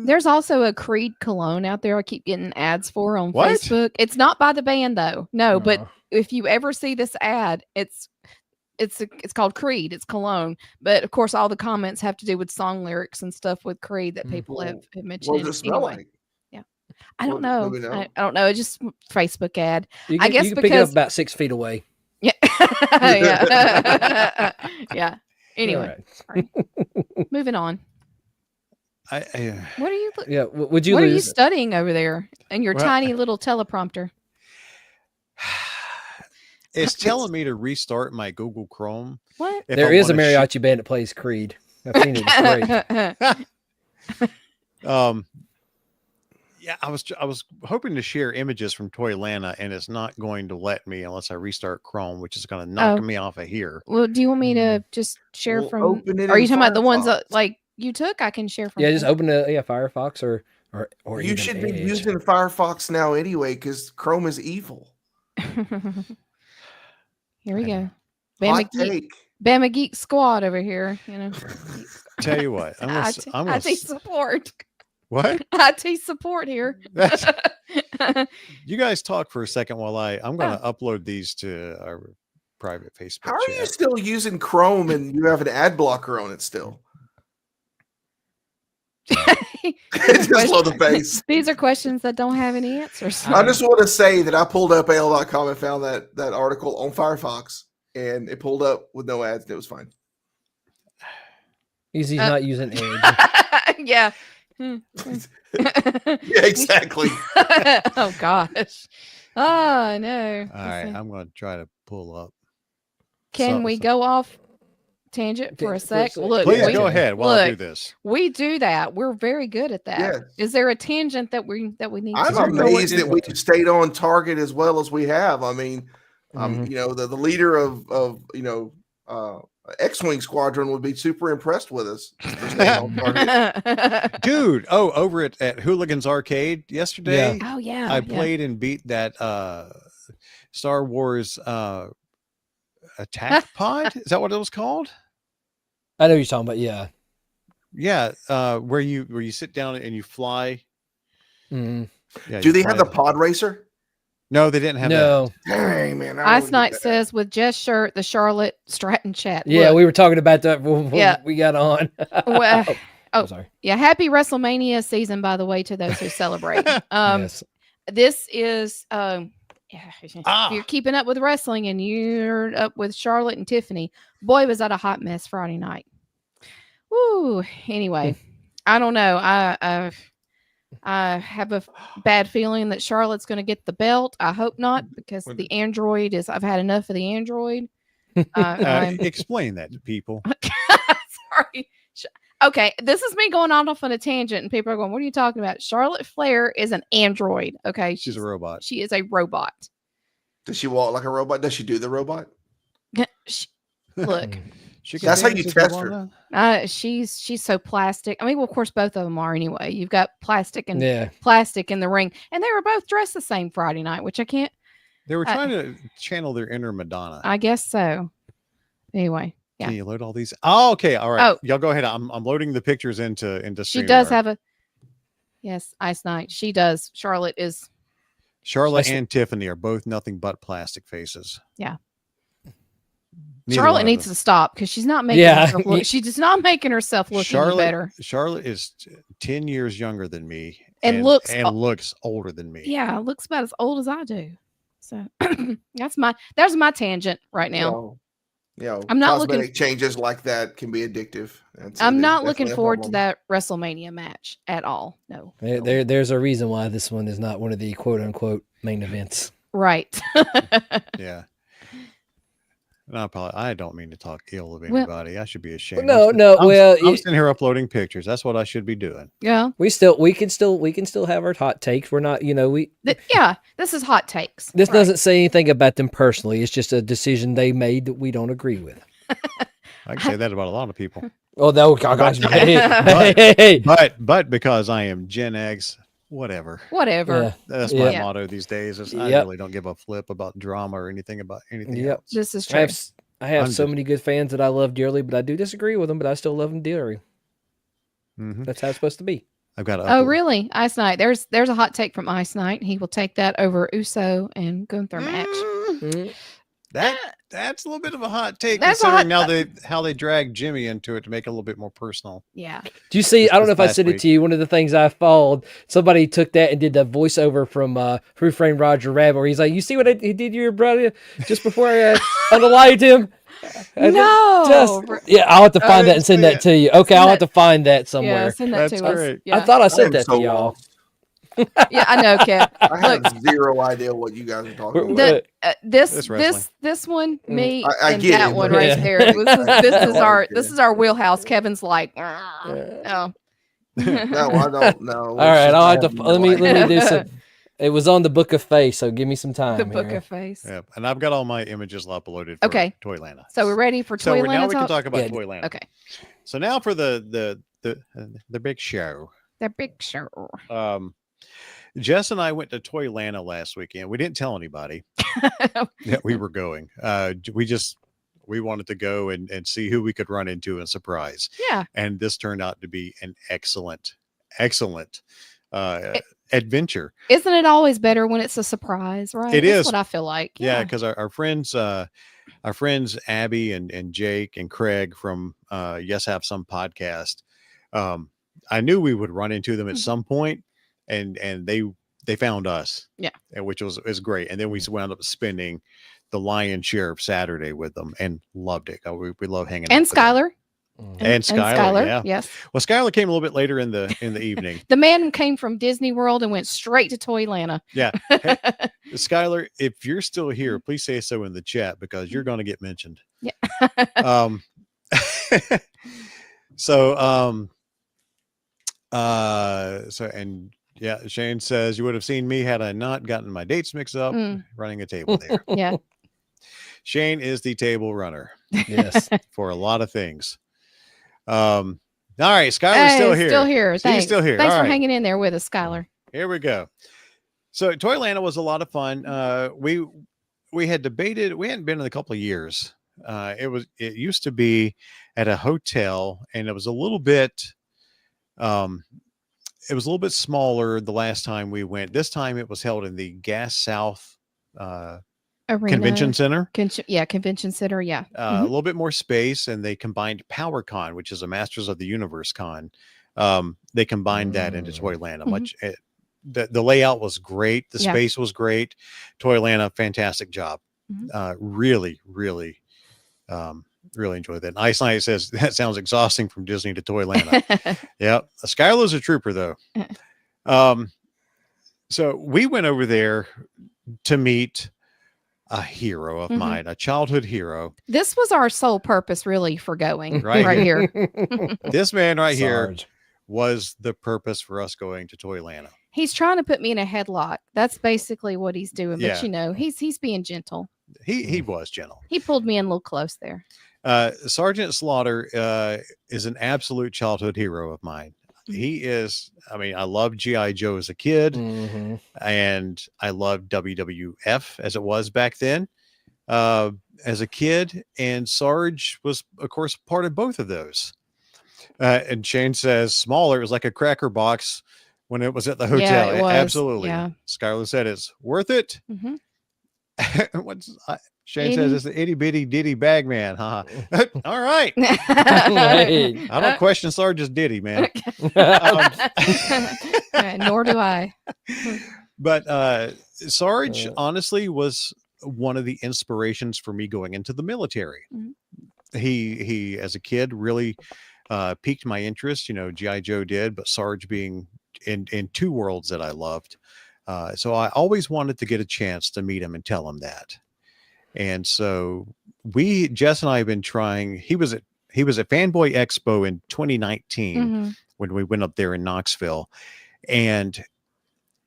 There's also a Creed cologne out there I keep getting ads for on Facebook. It's not by the band though. No, but if you ever see this ad, it's called Creed. It's cologne, but of course all the comments have to do with song lyrics and stuff with Creed that people have mentioned. What does it smell like? Yeah, I don't know. I don't know. It's just Facebook ad. I guess you can pick it up about 6 feet away. Yeah, yeah, yeah. Anyway, right. Moving on. What are you? Yeah, would you? What are you studying over there in your tiny little teleprompter? It's telling me to restart my Google Chrome. What? There is a mariachi band that plays Creed. I've seen it. It's great. Yeah, I was hoping to share images from Toylanta, and it's not going to let me unless I restart Chrome, which is going to knock me off of here. Well, do you want me to just share from? Are you talking about the ones that like you took? I can share from. Yeah, just open Firefox or you should be using Firefox now anyway because Chrome is evil. Here we go. Bama Geek Squad over here. Tell you what, I'm gonna IT support. What? IT support here. You guys talk for a second while I'm going to upload these to our private Facebook How are chat. you still using Chrome and you have an ad blocker on it still? Just love the face. These are questions that don't have any answers. I just want to say that I pulled up AL.com and found that article on Firefox, and it pulled up with no ads, and it was fine. He's not using Edge. Yeah. Yeah, exactly. Oh gosh. Oh no. All right, I'm going to try to pull up. Can we go off tangent for a sec? Look, please go ahead while I do this. We do that. We're very good at that. Yes. Is there a tangent that we need? I'm amazed that we stayed on target as well as we have. I mean, the leader of X-Wing Squadron would be super impressed with us. Dude, over at Hooligans Arcade yesterday. Yeah. Oh yeah. I played and beat that Star Wars attack pod. Is that what it was called? I know what you're talking about. Yeah. Yeah. Where you sit down and you fly. Mm-hmm. Yeah, do they have the pod racer? No, they didn't have that. Dang, man. Ice Knight says with Jess shirt, the Charlotte Stratton chat. Yeah, we were talking about that when we got on. Well, sorry. Yeah, happy WrestleMania season, by the way, to those who celebrate. Yes. This is if you're keeping up with wrestling and you're up with Charlotte and Tiffany, boy, was that a hot mess Friday night. Woo. Anyway, I don't know. I have a bad feeling that Charlotte's going to get the belt. I hope not, because the Android I've had enough of the Android. Explain that to people. Sorry. Okay, this is me going off on a tangent, and people are going, "What are you talking about?" Charlotte Flair is an android. Okay, she's a robot. She is a robot. Does she walk like a robot? Does she do the robot? Look, that's how you test her. She's so plastic. I mean, well, of course, both of them are anyway. You've got plastic and plastic in the ring, and they were both dressed the same Friday night, which I can't. They were trying to channel their inner Madonna. I guess so. Anyway. Yeah. Can you load all these? Oh, okay. All right. Y'all go ahead. I'm loading the pictures into She does have Ice Knight. She does. Charlotte and Tiffany are both nothing but plastic faces. Yeah. Charlotte needs to stop because she's not making herself look. She does not making herself look any better. Charlotte is 10 years younger than me and looks older than me. Yeah, looks about as old as I do. So that's my tangent right now. I'm not looking changes like that can be addictive. I'm not looking forward to that WrestleMania match at all. No. There's a reason why this one is not one of the quote unquote main events. Right. Yeah. No, I don't mean to talk ill of anybody. I should be ashamed. No. I'm sitting here uploading pictures. That's what I should be doing. Yeah. We can still have our hot takes. We're not, this is hot takes. This doesn't say anything about them personally. It's just a decision they made that we don't agree with. I can say that about a lot of people. Oh, gosh. But because I am Gen X, whatever. Yeah. That's my motto these days. I really don't give a flip about drama or anything else. This is true. I have so many good fans that I love dearly, but I do disagree with them, but I still love them dearly. Mm-hmm. That's how it's supposed to be. I've got Oh, really? Ice Knight. There's a hot take from Ice Knight. He will take that over Uso and Gunther match. Mm-hmm. That's a little bit of a hot take, considering how they drag Jimmy into it to make it a little bit more personal. Yeah. Do you see? I don't know if I said it to you. One of the things I followed, somebody took that and did the voiceover from Who Framed Roger Rabbit, where he's like, "You see what he did to your brother just before I unalived him." No. I'll have to find that and send that to you. Okay, I'll have to find that somewhere. Yeah, send that to us. Yeah. I thought I sent that to y'all. Yeah, I know, Kev. I have zero idea what you guys are talking about. This one, me, I and get that it, one but- right there. This is our wheelhouse. Kevin's like, oh. No, I don't know. All right, I'll have to let me do some. It was on the Book of Face, so give me some time. The Book of Face. Yeah, and I've got all my images uploaded for Toylanta. So we're ready for Toylanta. So now we can talk about Toylanta. Okay. So now for the big show. The big show. Jess and I went to Toylanta last weekend. We didn't tell anybody that we were going. We wanted to go and see who we could run into and surprise. Yeah. And this turned out to be an excellent adventure. Isn't it always better when it's a surprise, right? That's what I feel like. Yeah, because our friends Abby and Jake and Craig from Yes Have Some podcast, I knew we would run into them at some point, and they found us. Yeah. Which was great. And then we wound up spending the lion's share of Saturday with them and loved it. We love hanging out. And Skylar. And Skylar, yeah. Yes. Well, Skylar came a little bit later in the evening. The man came from Disney World and went straight to Toylanta. Yeah. Hey, Skylar, if you're still here, please say so in the chat because you're going to get mentioned. Yeah. Shane says you would have seen me had I not gotten my dates mixed up running a table there. Yeah. Shane is the table runner. Yes. For a lot of things. All right, Skylar's still here. Still here. She's still here. Thanks for hanging in there with us, Skylar. Here we go. So Toylanta was a lot of fun. We had debated. We hadn't been in a couple of years. It used to be at a hotel, and it was a little bit. It was a little bit smaller the last time we went. This time it was held in the Gas South Arena. Convention Center. Convention Center. Yeah. A little bit more space, and they combined PowerCon, which is a Masters of the Universe con. They combined that into Toylanta. The layout was great. The space was great. Toylanta, fantastic job. Really, really, really enjoyed that. And Ice Knight says that sounds exhausting from Disney to Toylanta. Yeah, Skylar's a trooper though. So we went over there to meet a hero of mine, a childhood hero. This was our sole purpose, really, for going right here. This man right here was the purpose for us going to Toylanta. He's trying to put me in a headlock. That's basically what he's doing. But he's being gentle. He was gentle. He pulled me in a little close there. Sergeant Slaughter is an absolute childhood hero of mine. He is. I mean, I loved G.I. Joe as a kid, and I loved WWF as it was back then as a kid. And Sarge was, of course, part of both of those. And Shane says smaller. It was like a cracker box when it was at the hotel. Yeah, it was. Absolutely. Yeah. Skylar said it's worth it. Shane says it's the itty bitty ditty bag man. All right. Hey. I don't question Sarge's ditty, man. Nor do I. But Sarge honestly was one of the inspirations for me going into the military. Mm-hmm. He as a kid really piqued my interest. G.I. Joe did, but Sarge being in two worlds that I loved. So I always wanted to get a chance to meet him and tell him that. And so Jess and I have been trying. He was at Fanboy Expo in 2019 mm-hmm. when we went up there in Knoxville, and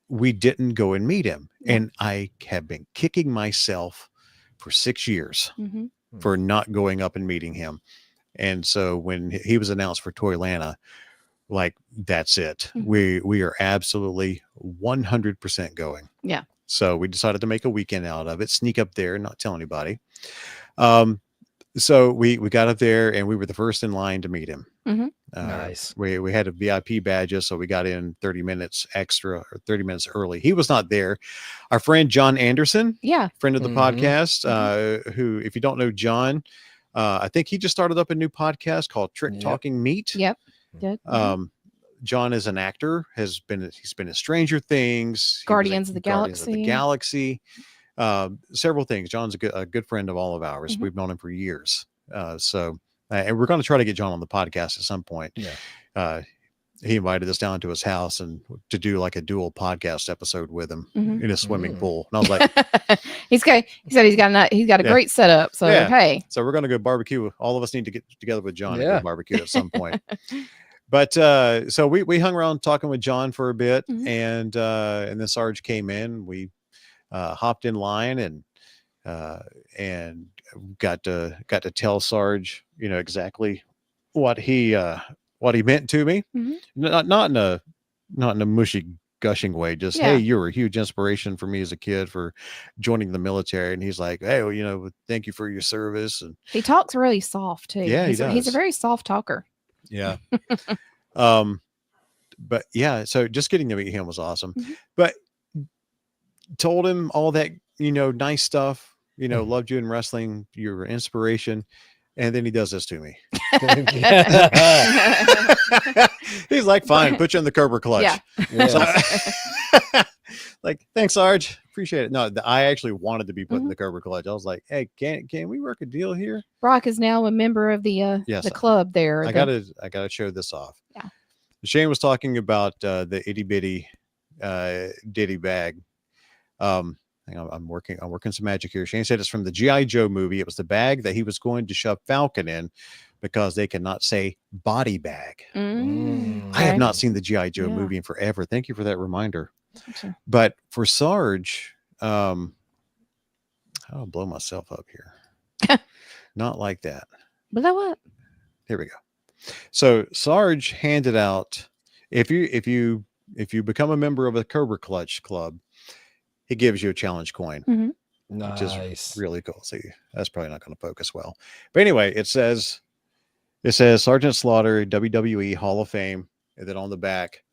we didn't go and meet him. Yeah. And I have been kicking myself for 6 years mm-hmm. for not going up and meeting him. And so when he was announced for Toylanta, like, that's it. Mm-hmm. We are absolutely 100% going. Yeah. So we decided to make a weekend out of it, sneak up there and not tell anybody. So we got up there and we were the first in line to meet him. Mm-hmm. Nice. We had a VIP badges, so we got in 30 minutes extra or 30 minutes early. He was not there. Our friend John Anderson, friend of the podcast, who, if you don't know John, I think he just started up a new podcast called Trick Talking Meat. Yep. John is an actor. He's been in Stranger Things, Guardians of the Galaxy. Several things. John's a good friend of all of ours. Mm-hmm. We've known him for years. And we're going to try to get John on the podcast at some point. Yeah. He invited us down to his house and to do like a dual podcast episode with him in a swimming pool. And I was like, he said he's got a great setup. So hey, so we're going to go barbecue. All of us need to get together with John and go barbecue at some point. But so we hung around talking with John for a bit, and then Sarge came in. We hopped in line and got to tell Sarge, exactly what he meant to me. Mm-hmm. Not in a mushy gushing way, just hey, you were a huge inspiration for me as a kid for joining the military. And he's like, hey, well, thank you for your service. And he talks really soft too. Yeah, he does. He's a very soft talker. Yeah. But yeah, so just getting to meet him was awesome. Mm-hmm. But told him all that, nice stuff, loved you in wrestling, your inspiration. And then he does this to me. He's like, fine, put you in the Cobra Clutch. Yeah. So, like, thanks, Sarge. Appreciate it. No, I actually wanted to be put in the Cobra Clutch. I was like, hey, can we work a deal here? Brock is now a member of the club there. I gotta show this off. Yeah. Shane was talking about the itty bitty ditty bag. I'm working some magic here. Shane said it's from the G.I. Joe movie. It was the bag that he was going to shove Falcon in because they cannot say body bag. Mm. I have not seen the G.I. Joe movie in forever. Thank you for that reminder. Okay. But for Sarge, I'll blow myself up here. Not like that. Blow up. Here we go. So Sarge handed out, if you become a member of a Cobra Clutch club, he gives you a challenge coin. Mm-hmm. Nice. Which is really cool. See, that's probably not going to focus well. But anyway, it says Sergeant Slaughter, WWE Hall of Fame, and then on the back,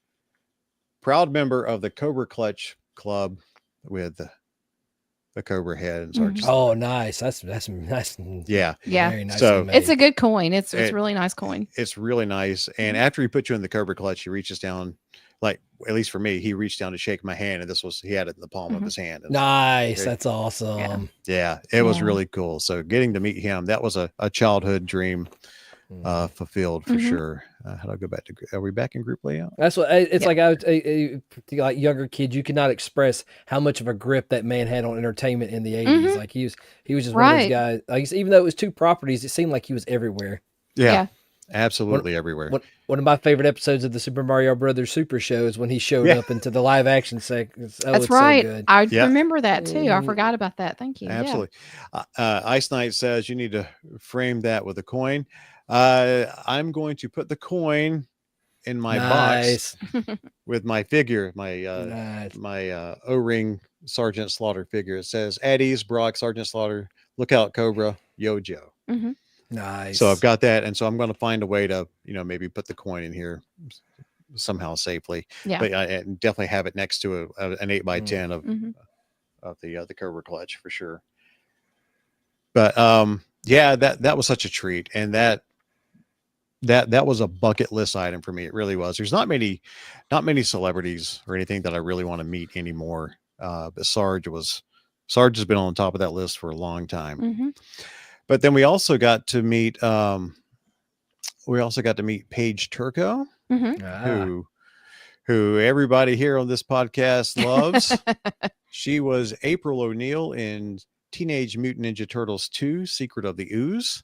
proud member of the Cobra Clutch Club with the Cobra head and Sergeant Slaughter. Oh, nice. That's nice. Yeah. Very nice. So it's a good coin. It's a really nice coin. It's really nice. And after he put you in the Cobra Clutch, he reaches down, like, at least for me, he reached down to shake my hand, and he had it in the palm of his hand. Nice. That's awesome. Yeah, it was really cool. So getting to meet him, that was a childhood dream fulfilled for sure. How do I go back to, are we back in group layout? That's what it's like. Like younger kids, you could not express how much of a grip that man had on entertainment in the 80s. Mm-hmm. Like he was just one of those guys. Like, even though it was two properties, it seemed like he was everywhere. Yeah. Absolutely everywhere. One of my favorite episodes of the Super Mario Brothers Super Show is when he showed up into the live action segments. That's right. So good. I remember that too. I forgot about that. Thank you. Absolutely. Ice Knight says you need to frame that with a coin. I'm going to put the coin in my box with my figure, my O-ring Sergeant Slaughter figure. It says Eddie's, Brock, Sergeant Slaughter, Look Out Cobra, Yo Joe. Mm-hmm. Nice. So I've got that, and so I'm going to find a way to, maybe put the coin in here somehow safely. Yeah. But I definitely have it next to an 8x10 of the Cobra Clutch for sure. But yeah, that was such a treat, and that was a bucket list item for me. It really was. There's not many celebrities or anything that I really want to meet anymore. But Sarge has been on top of that list for a long time. Mm-hmm. But then we also got to meet Paige Turco, Mm-hmm. who everybody here on this podcast loves. She was April O'Neil in Teenage Mutant Ninja Turtles 2: Secret of the Ooze.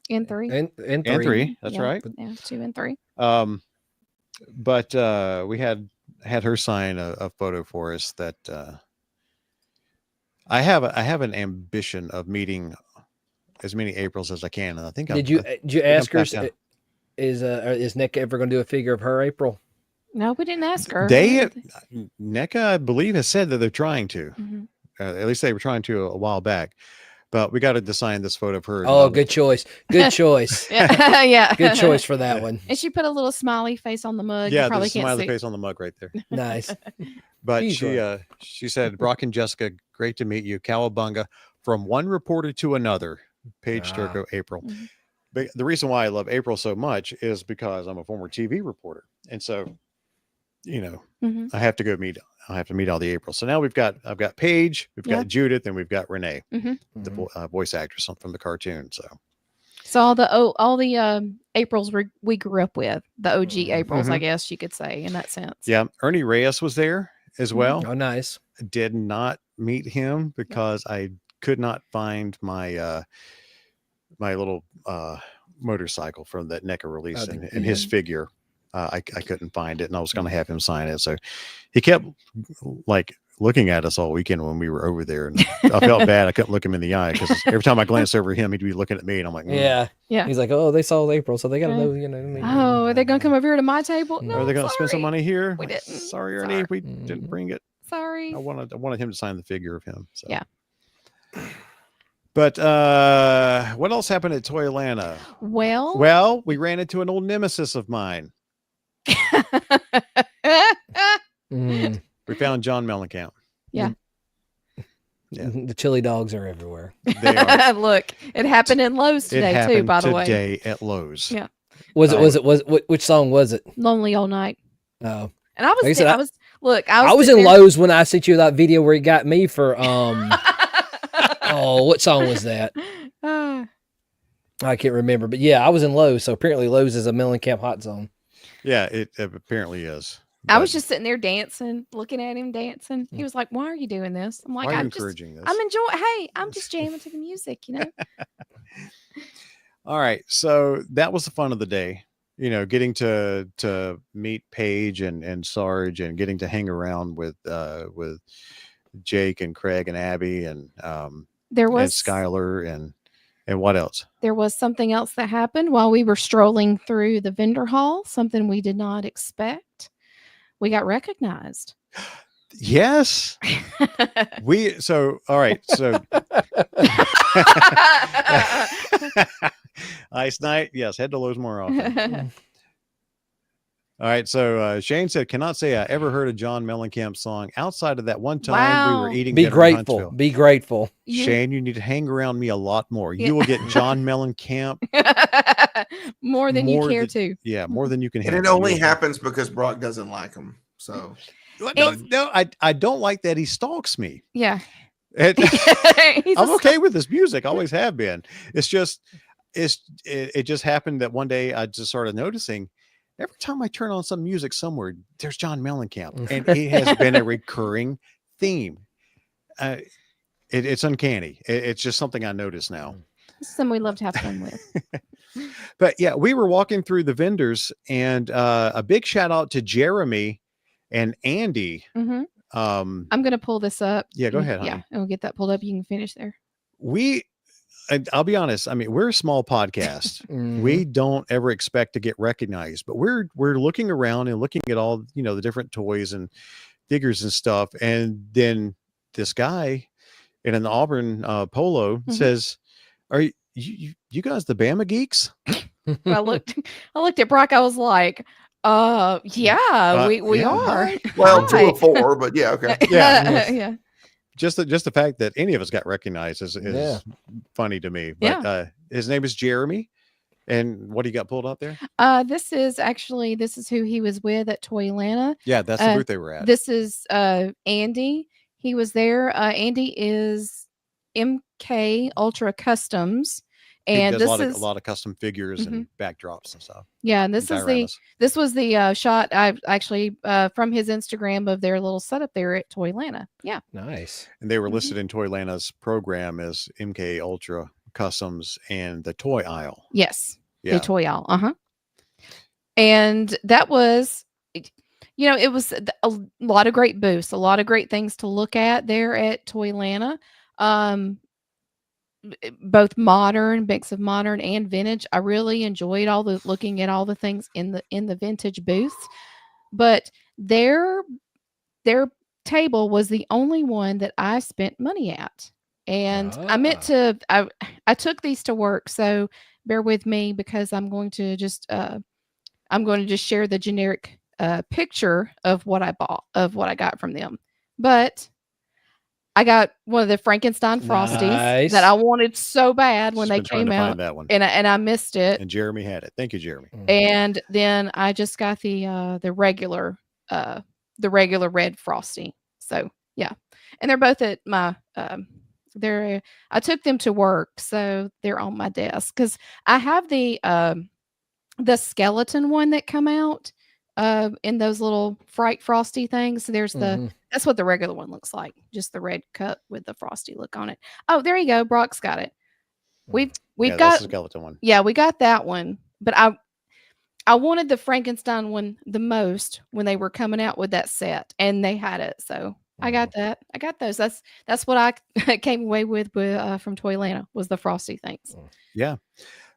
And 3. And 3. That's right. Yeah, 2 and 3. But we had her sign a photo for us that I have an ambition of meeting as many Aprils as I can, and I think did you ask her is NECA ever going to do a figure of her April? No, we didn't ask her. NECA, I believe, has said that they're trying to. Mm-hmm. At least they were trying to a while back. But we got to design this photo of her. Oh, good choice. Good choice. Yeah. Good choice for that one. And she put a little smiley face on the mug. Yeah, you probably there's a can't smiley see. face on the mug right there. Nice. But she said, Brock and Jessica, great to meet you. Cowabunga. From one reporter to another. Paige Turco, April. Mm-hmm. But the reason why I love April so much is because I'm a former TV reporter. And so, Mm-hmm. I have to meet all the Aprils. So now I've got Paige, we've got Judith, and we've got Renee, the voice actress from the cartoon. So all the Aprils we grew up with, the OG Aprils, I guess you could say in that sense. Yeah, Ernie Reyes was there as well. Oh, nice. Did not meet him because I could not find my my little motorcycle from that NECA release and his figure. I couldn't find it, and I was going to have him sign it. So he kept looking at us all weekend when we were over there, and I felt bad. I couldn't look him in the eye because every time I glanced over him, he'd be looking at me, and I'm like, yeah. He's like, oh, they saw April, so they got to know. Oh, are they going to come over here to my table? No, are they going to spend some money here? We didn't. Sorry, Ernie, we didn't bring it. Sorry. I wanted him to sign the figure of him. So. Yeah. But what else happened at Toylanta? Well, we ran into an old nemesis of mine. We found John Mellencamp. Yeah. The chili dogs are everywhere. They are. Look, it happened in Lowe's today too, by the way. Today at Lowe's. Yeah. Which song was it? Lonely All Night. Oh. And I was I was in Lowe's when I sent you that video where he got me for what song was that? I can't remember, but yeah, I was in Lowe's. So apparently Lowe's is a Mellencamp hot zone. Yeah, it apparently is. I was just sitting there dancing, looking at him dancing. He was like, "Why are you doing this?" I'm like, "I'm encouraging this. I'm enjoying. Hey, I'm just jamming to the music, All right, so that was the fun of the day. Getting to meet Paige and Sarge, and getting to hang around with Jake and Craig and Abby and there was Skylar and what else? There was something else that happened while we were strolling through the vendor hall, something we did not expect. We got recognized. Yes. All right. So Ice Night. Yes. Head to Lowe's more often. All right. So Shane said, cannot say I ever heard a John Mellencamp song outside of that one time we were eating. Be grateful. Be grateful. Shane, you need to hang around me a lot more. You will get John Mellencamp more than you care to. Yeah, more than you can handle. And it only happens because Brock doesn't like him. So no, I don't like that he stalks me. Yeah. I'm okay with his music. Always have been. It's just it just happened that one day I just started noticing every time I turn on some music somewhere, there's John Mellencamp, and it has been a recurring theme. It's uncanny. It's just something I notice now. It's something we love to have fun with. But yeah, we were walking through the vendors, and a big shout out to Jeremy and Andy. Mm-hmm. I'm going to pull this up. Yeah, go ahead. Yeah, and we'll get that pulled up. You can finish there. I'll be honest. I mean, we're a small podcast. We don't ever expect to get recognized, but we're looking around and looking at all, the different toys and figures and stuff. And then this guy in an Auburn polo says, "Are you guys the Bama Geeks?" I looked at Brock. I was like, yeah, we are. Well, 2 of 4, but yeah, okay. Yeah. just the fact that any of us got recognized is funny to me. But his name is Jeremy. And what do you got pulled up there? This is who he was with at Toylanta. Yeah, that's the booth they were at. This is Andy. He was there. Andy is MK Ultra Customs. And this is a lot of custom figures and backdrops and stuff. Yeah, and this was the shot I actually from his Instagram of their little setup there at Toylanta. Yeah, nice. And they were listed in Toylanta's program as MK Ultra Customs and the toy aisle. Yes, the toy aisle. And that was, it was a lot of great booths, a lot of great things to look at there at Toylanta. Both modern, mix of modern and vintage. I really enjoyed looking at all the things in the vintage booths, but their table was the only one that I spent money at. And I meant to, I took these to work, so bear with me because I'm going to just share the generic picture of what I bought, of what I got from them. But I got one of the Frankenstein Frosties that I wanted so bad when they came out, that one. and I missed it. And Jeremy had it. Thank you, Jeremy. And then I just got the regular red Frosty. So yeah, and they're both at my I took them to work, so they're on my desk because I have the skeleton one that come out in those little Fright Frosty things. There's that's what the regular one looks like, just the red cup with the Frosty look on it. Oh, there you go. Brock's got it. We've got that's the skeleton one. Yeah, we got that one, but I wanted the Frankenstein one the most when they were coming out with that set, and they had it, so I got that. I got those. That's what I came away with from Toylanta was the Frosty things. Yeah.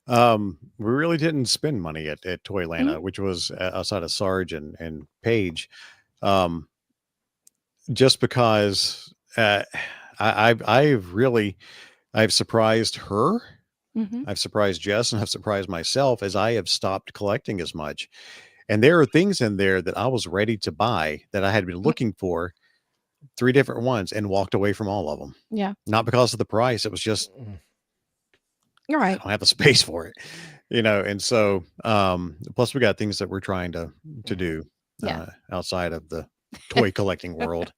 We really didn't spend money at Toylanta, which was outside of Sarge and Paige. Just because I've surprised her. I've surprised Jess, and I've surprised myself as I have stopped collecting as much. And there are things in there that I was ready to buy that I had been looking for, 3 different ones, and walked away from all of them. Yeah. Not because of the price. It was just, you're right. I don't have the space for it, and so, plus we got things that we're trying to do outside of the toy collecting world,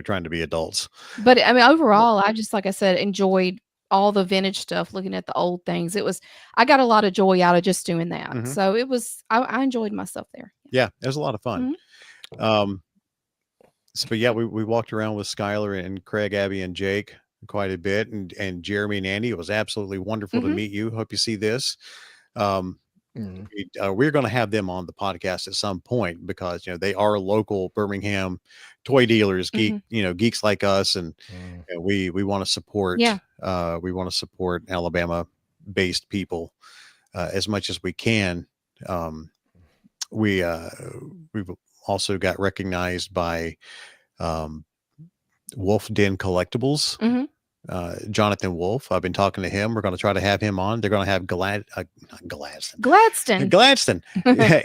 trying to be adults. But I mean, overall, I just, like I said, enjoyed all the vintage stuff, looking at the old things. I got a lot of joy out of just doing that. So I enjoyed myself there. Yeah, it was a lot of fun. But yeah, we walked around with Skylar and Craig, Abby, and Jake quite a bit, and Jeremy and Andy. It was absolutely wonderful to meet you. Hope you see this. We're going to have them on the podcast at some point because they are local Birmingham toy dealers, geeks like us, and we want to support. We want to support Alabama-based people as much as we can. We've also got recognized by Wolf Den Collectibles. Jonathan Wolf. I've been talking to him. We're going to try to have him on. They're going to have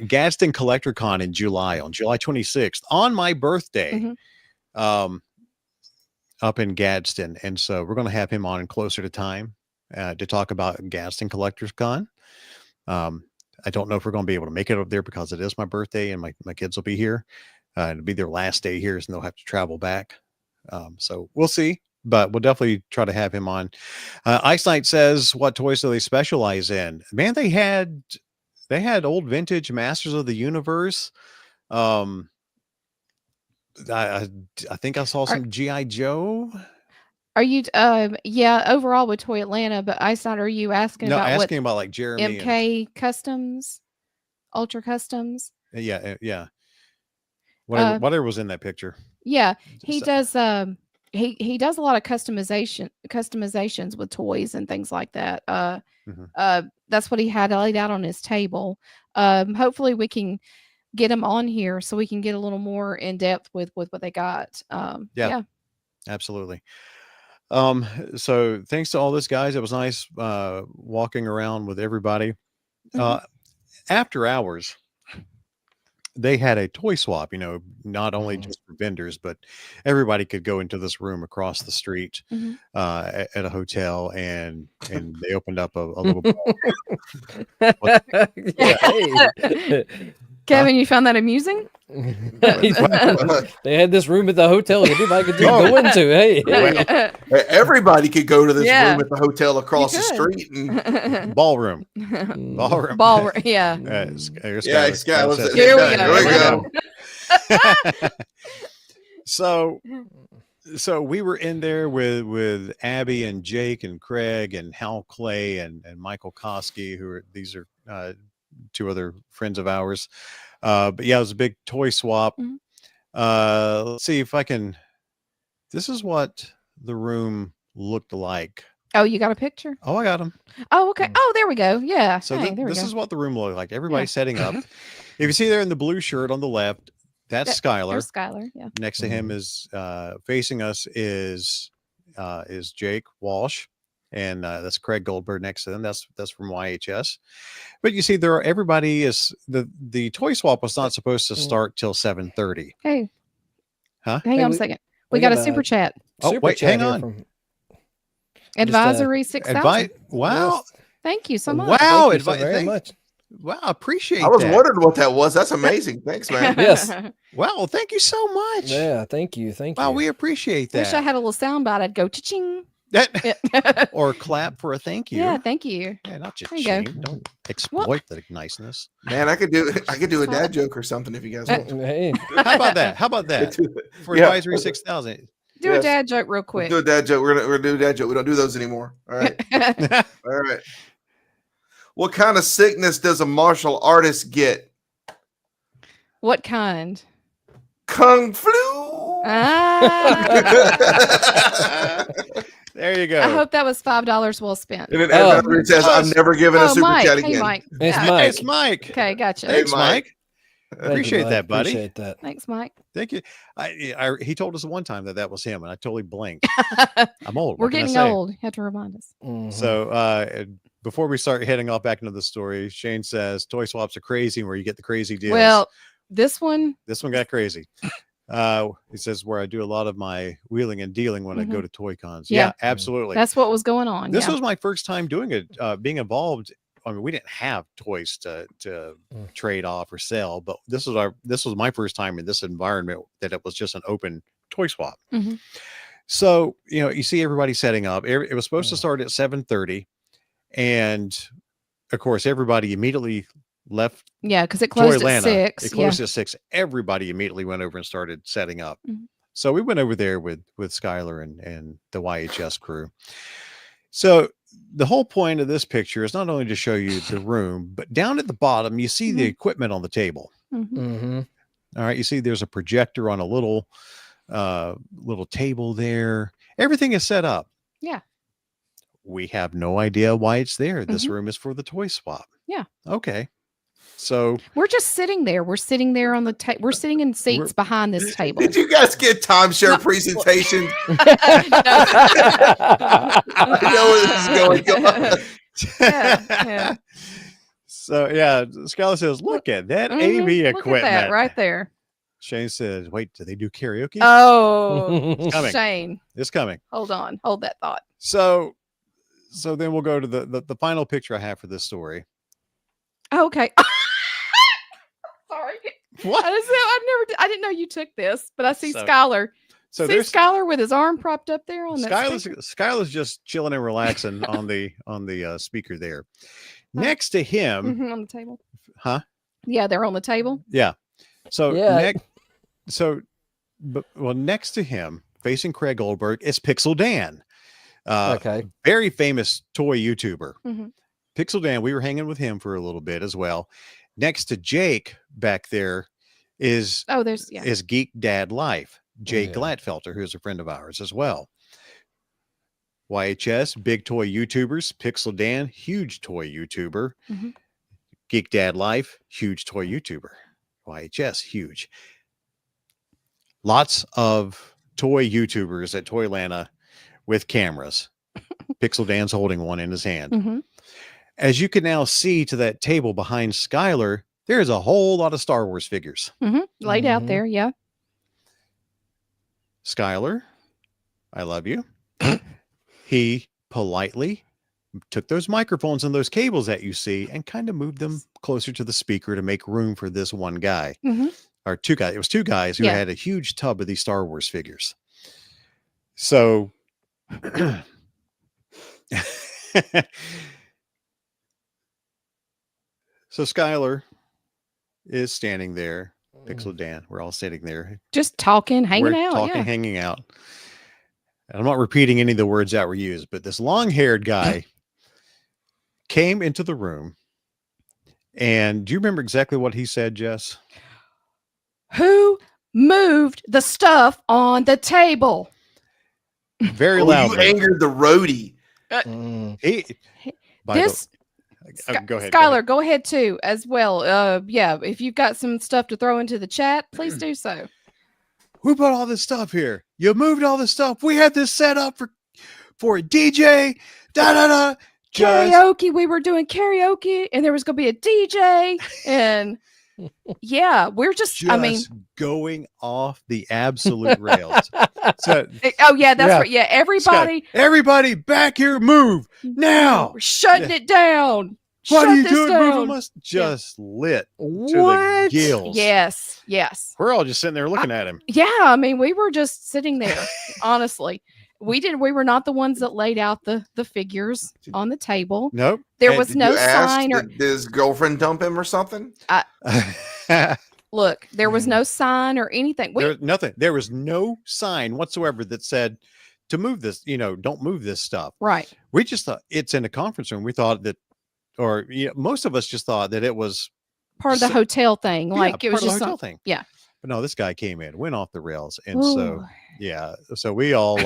Gadsden Collector Con in July, on July 26th, on my birthday, up in Gadsden. And so we're going to have him on closer to time to talk about Gadsden Collectors Con. I don't know if we're going to be able to make it up there because it is my birthday and my kids will be here. It'll be their last day here, and they'll have to travel back. So we'll see. But we'll definitely try to have him on. Ice Knight says, what toys do they specialize in? Man, they had old vintage Masters of the Universe. I think I saw some G.I. Joe. Are you overall with Toylanta, but Ice Knight, are you asking about like Jeremy MK Customs, Ultra Customs? Yeah. Whatever was in that picture. Yeah, he does he does a lot of customizations with toys and things like that. That's what he had laid out on his table. Hopefully we can get him on here so we can get a little more in depth with what they got. Yeah, absolutely. So thanks to all this, guys. It was nice walking around with everybody. After hours, they had a toy swap, not only just for vendors, but everybody could go into this room across the street at a hotel, and they opened up a little Kevin, you found that amusing? They had this room at the hotel everybody could just go into. Hey, everybody could go to this room at the hotel across the street and ballroom. Yeah. Here we go. So we were in there with Abby and Jake and Craig and Hal Clay and Michael Koski, these are two other friends of ours. But yeah, it was a big toy swap. Let's see if I can. This is what the room looked like. Oh, you got a picture? Oh, I got them. Oh, okay. Oh, there we go. Yeah. So this is what the room looked like. Everybody's setting up. If you see there in the blue shirt on the left, that's Skylar. There's Skylar. Yeah. Next to him is facing us is Jake Walsh. And that's Craig Goldberg next to them. That's from YHS. But you see, everybody is the toy swap was not supposed to start till 7:30. Hey, huh? Hang on a second. We got a super chat. Hang on. Advisory 6,000. Wow! Thank you so much. Wow! Thank you very much. Wow! Appreciate that. I was wondering what that was. That's amazing. Thanks, man. Yes. Wow! Thank you so much. Yeah. Thank you. Wow! We appreciate that. Wish I had a little sound bite. I'd go cha-ching. Or clap for a thank you. Yeah, thank you. Yeah, not just don't exploit the niceness. Man, I could do a dad joke or something if you guys want. Hey. How about that? For Advisory 6,000. Do a dad joke real quick. Do a dad joke. We're gonna do a dad joke. We don't do those anymore. All right. All right. What kind of sickness does a martial artist get? What kind? Kung flu. There you go. I hope that was $5 well spent. And then says, "I've never given a super chat again." Hey, Mike. It's Mike. Okay, gotcha. Thanks, Mike. Appreciate Mike. that, buddy. Appreciate that. Thanks, Mike. Thank you. He told us one time that was him, and I totally blinked. I'm old. We're getting old. You have to remind us. So before we start heading off back into the story, Shane says toy swaps are crazy, where you get the crazy deals. Well, this one got crazy. He says where I do a lot of my wheeling and dealing when I go to toy cons. Yeah, absolutely. That's what was going on. This was my first time doing it, being involved. I mean, we didn't have toys to trade off or sell, but this was my first time in this environment that it was just an open toy swap. So, you see everybody setting up. It was supposed to start at 7:30, and of course, everybody immediately left. Yeah, because it closed Toylanta. at 6. It closed at 6. Everybody immediately went over and started setting up. So we went over there with Skylar and the YHS crew. So the whole point of this picture is not only to show you the room, but down at the bottom, you see the equipment on the table. All right. You see there's a projector on a little table there. Everything is set up. Yeah. We have no idea why it's there. This room is for the toy swap. Yeah. Okay. So we're just sitting there. We're sitting there on the table. We're sitting in seats behind this table. Did you guys get timeshare presentation? I know where this is going. Yeah. So Skylar says, "Look at that AV equipment look at that right there." Shane says, "Wait, do they do karaoke?" Oh, it's coming. Shane, it's coming. Hold on, hold that thought. So then we'll go to the final picture I have for this story. Oh, okay. Sorry. What? I didn't know you took this, but I see Skylar. So see Skylar with his arm propped up there on that. Skylar's just chilling and relaxing on the speaker there. Next to him on the table. Huh? Yeah, they're on the table. Yeah. So next to him, facing Craig Goldberg, is Pixel Dan. Very famous toy YouTuber. Pixel Dan, we were hanging with him for a little bit as well. Next to Jake back there is Geek Dad Life, Jake Gladfelter, who's a friend of ours as well. YHS, big toy YouTubers. Pixel Dan, huge toy YouTuber. Geek Dad Life, huge toy YouTuber. YHS, huge. Lots of toy YouTubers at Toylanta with cameras. Pixel Dan's holding one in his hand. As you can now see to that table behind Skylar, there's a whole lot of Star Wars figures laid out there. Yeah. Skylar, I love you. He politely took those microphones and those cables that you see and kind of moved them closer to the speaker to make room for this one guy. Or two guys. It was two guys who had a huge tub of these Star Wars figures. So so Skylar is standing there. Pixel Dan, we're all sitting there. Just talking, hanging out. Hanging out. And I'm not repeating any of the words that were used, but this long-haired guy came into the room. And do you remember exactly what he said, Jess? Who moved the stuff on the table? Very loudly. You angered the roadie. Go ahead. Skylar, go ahead too, as well. If you've got some stuff to throw into the chat, please do so. Who put all this stuff here? You moved all this stuff. We had this set up for a DJ. Karaoke. We were doing karaoke, and there was going to be a DJ, and we're just going off the absolute rails. So, that's right. Yeah, everybody back here, move now. We're shutting it down. What are you doing? Moving us just lit to the gills. Yes. We're all just sitting there looking at him. Yeah, I mean, we were just sitting there. Honestly, we were not the ones that laid out the figures on the table. Nope. There was no sign. Did his girlfriend dump him or something? Look, there was no sign or anything. Nothing. There was no sign whatsoever that said to move this. Don't move this stuff. Right. We just thought it's in a conference room. We thought that. Or most of us just thought that it was part of the hotel thing. Like it was just a hotel thing. Yeah. But no, this guy came in, went off the rails. And so we all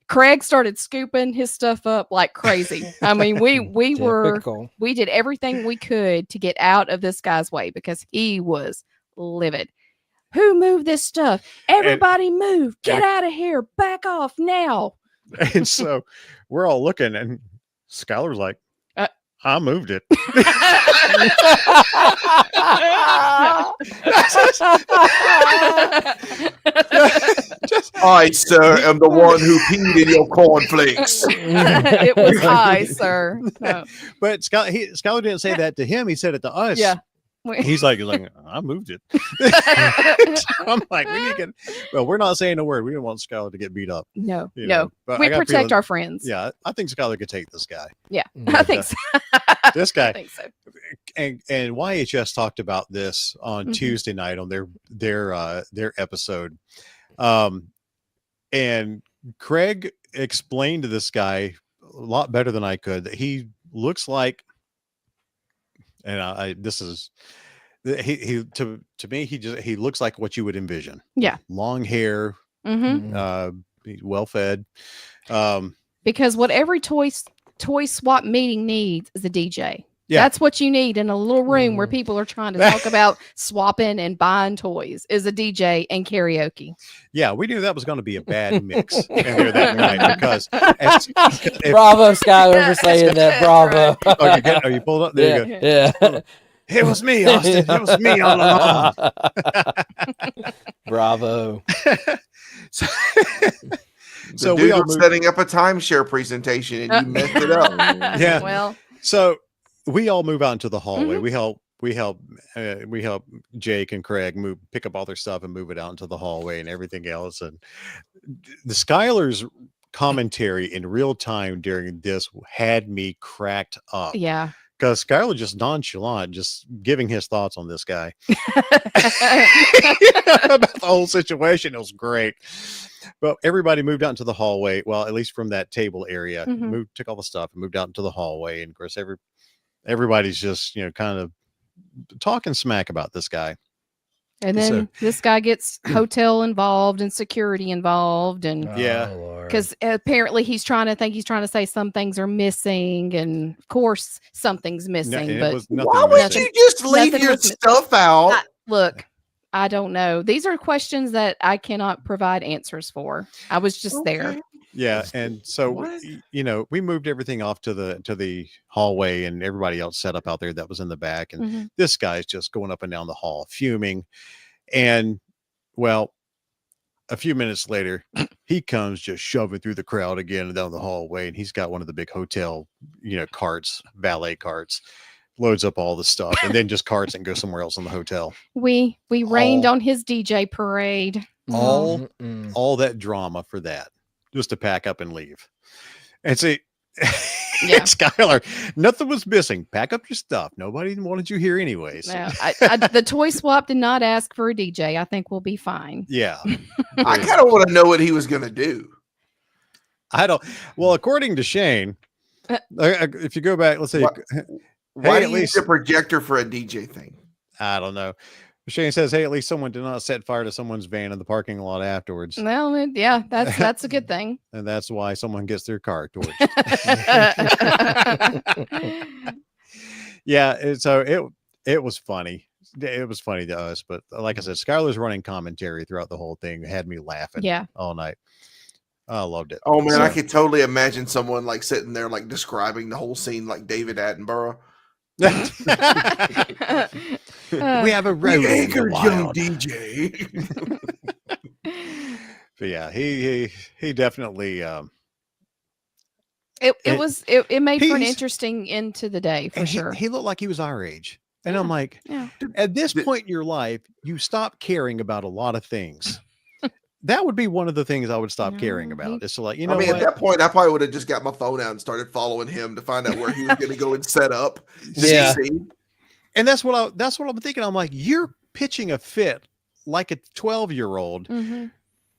Craig started scooping his stuff up like crazy. I mean, we did everything we could to get out of this guy's way because he was livid. Who moved this stuff? Everybody move. Get out of here. Back off now. And so we're all looking, and Skylar's like, I moved it. I, sir, am the one who peed in your cornflakes. It was I, sir. No. But Skylar didn't say that to him. He said it to us. Yeah. He's like, I moved it. I'm like, we're not saying a word. We don't want Skylar to get beat up. No. But we protect our friends. Yeah, I think Skylar could take this guy. Yeah, I think so. This guy. I think so. And YHS talked about this on Tuesday night on their episode. And Craig explained to this guy a lot better than I could that he looks like, and to me, he looks like what you would envision. Yeah. Long hair, well fed. Because what every toy swap meeting needs is a DJ. Yeah. That's what you need in a little room where people are trying to talk about swapping and buying toys is a DJ and karaoke. Yeah, we knew that was going to be a bad mix in there that night because bravo, Skylar, for saying that. Bravo. Are you pulled up? There you go. Yeah. It was me, Austin. It was me all along. Bravo. So we were setting up a timeshare presentation and you messed it up. Yeah. Well. So we all move out into the hallway. We help Jake and Craig pick up all their stuff and move it out into the hallway and everything else. And the Skylar's commentary in real time during this had me cracked up. Yeah. Because Skylar just nonchalant, just giving his thoughts on this guy about the whole situation. It was great. Well, everybody moved out into the hallway. Well, at least from that table area, took all the stuff and moved out into the hallway. And of course, everybody's just, kind of talking smack about this guy. And then this guy gets hotel involved and security involved. And because apparently he's trying to say some things are missing. And of course, something's missing. Why would you just leave your stuff out? Look, I don't know. These are questions that I cannot provide answers for. I was just there. Yeah, and so we moved everything off to the hallway, and everybody else set up out there that was in the back, and this guy's just going up and down the hall fuming. And well, a few minutes later, he comes just shoving through the crowd again and down the hallway, and he's got one of the big hotel carts, valet carts, loads up all the stuff, and then just carts and goes somewhere else in the hotel. We rained on his DJ parade. All that drama for that, just to pack up and leave. And see, Skylar, nothing was missing. Pack up your stuff. Nobody wanted you here anyways. No, the toy swap did not ask for a DJ. I think we'll be fine. Yeah. I kind of want to know what he was going to do. I don't. Well, according to Shane, if you go back, let's say, why do you use a projector for a DJ thing? I don't know. Shane says, "Hey, at least someone did not set fire to someone's van in the parking lot afterwards." Well, yeah, that's a good thing. And that's why someone gets their car torched. Yeah, so it was funny. It was funny to us, but like I said, Skylar's running commentary throughout the whole thing had me laughing. All night. I loved it. Oh man, I could totally imagine someone like sitting there like describing the whole scene like David Attenborough. We have a road anchored young DJ. But yeah, he definitely it made for an interesting end to the day for sure. He looked like he was our age. And I'm like, at this point in your life, you stop caring about a lot of things. That would be one of the things I would stop caring about. It's like, at that point, I probably would have just got my phone out and started following him to find out where he was going to go and set up. And that's what I'm thinking. I'm like, you're pitching a fit like a 12-year-old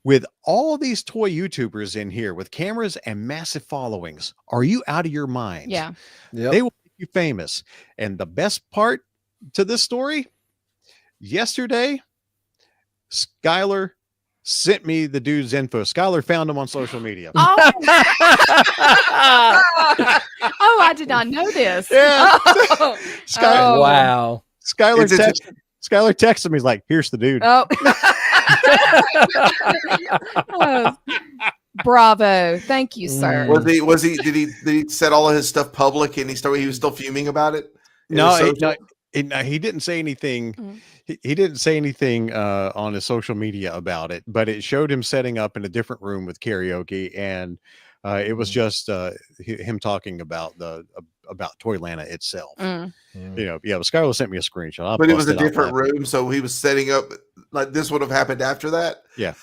with all these toy YouTubers in here with cameras and massive followings. Are you out of your mind? Yeah. They will make you famous. And the best part to this story, yesterday, Skylar sent me the dude's info. Skylar found him on social media. Oh, I did not know this. Yeah. Wow. Skylar texted me. He's like, "Here's the dude." Oh. Bravo. Thank you, sir. Did he set all of his stuff public and he was still fuming about it? No, he didn't say anything. He didn't say anything on his social media about it, but it showed him setting up in a different room with karaoke, and it was just him talking about Toylanta itself. But Skylar sent me a screenshot. But it was a different room, so he was setting up like this would have happened after that. Yeah.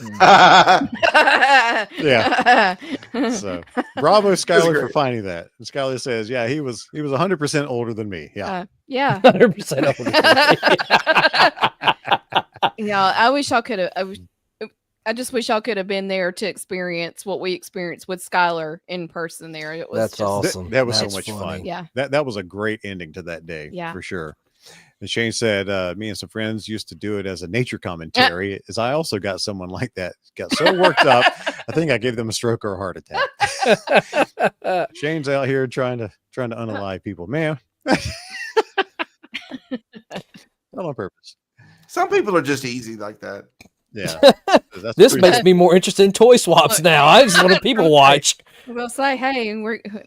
Yeah. So bravo, Skylar, for finding that. And Skylar says, "Yeah, he was 100% older than me." Yeah. 100% older than me. I wish y'all could have. I just wish y'all could have been there to experience what we experienced with Skylar in person there. It was awesome. That was so much fun. Yeah. That was a great ending to that day. Yeah. For sure. And Shane said, me and some friends used to do it as a nature commentary, as I also got someone like that. Got so worked up, I think I gave them a stroke or a heart attack. Shane's out here trying to unalive people. Man. Not on purpose. Some people are just easy like that. Yeah. This makes me more interested in toy swaps now. I just want to people watch. We'll say, hey,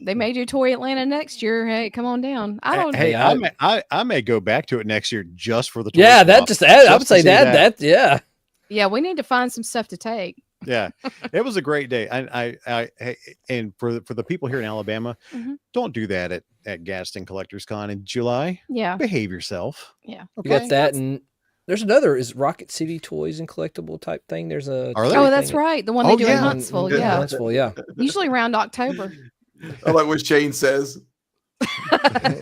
they may do Toylanta next year. Hey, come on down. I don't. Hey, I may go back to it next year just for the toy swap. I would say that. Yeah. Yeah, we need to find some stuff to take. Yeah, it was a great day. And for the people here in Alabama, don't do that at Gaston Collectors Con in July. Yeah, behave yourself. Yeah, okay. You got that, and there's another is Rocket City Toys and Collectible type thing. There's a that's right, the one they do in Huntsville. Yeah, Huntsville. Yeah, usually around October. I like what Shane says.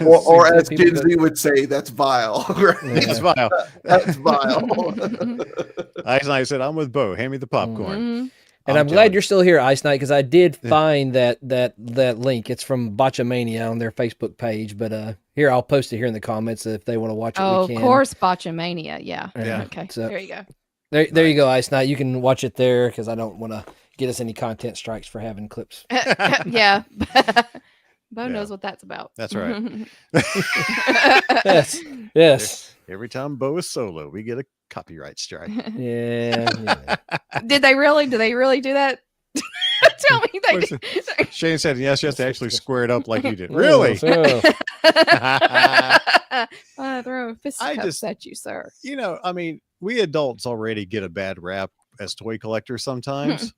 or as Gen Z would say, that's vile. Right? That's vile. That's vile. Ice Knight said, "I'm with Bo. Hand me the popcorn." And I'm glad you're still here, Ice Knight, because I did find that link. It's from Botchamania on their Facebook page. But here, I'll post it here in the comments if they want to watch it. Oh, we can. Of course, Botchamania. Yeah. Okay. So, there you go. There you go, Ice Knight. You can watch it there because I don't want to get us any content strikes for having clips. Yeah. Bo knows what that's about. That's right. Yes. Every time Bo is solo, we get a copyright strike. Yeah. Did they really? Do they really do that? tell me that. Shane said, yes, you have to actually square it up like you did. Really? Throw fisticuffs at you, sir. I mean, we adults already get a bad rap as toy collectors sometimes.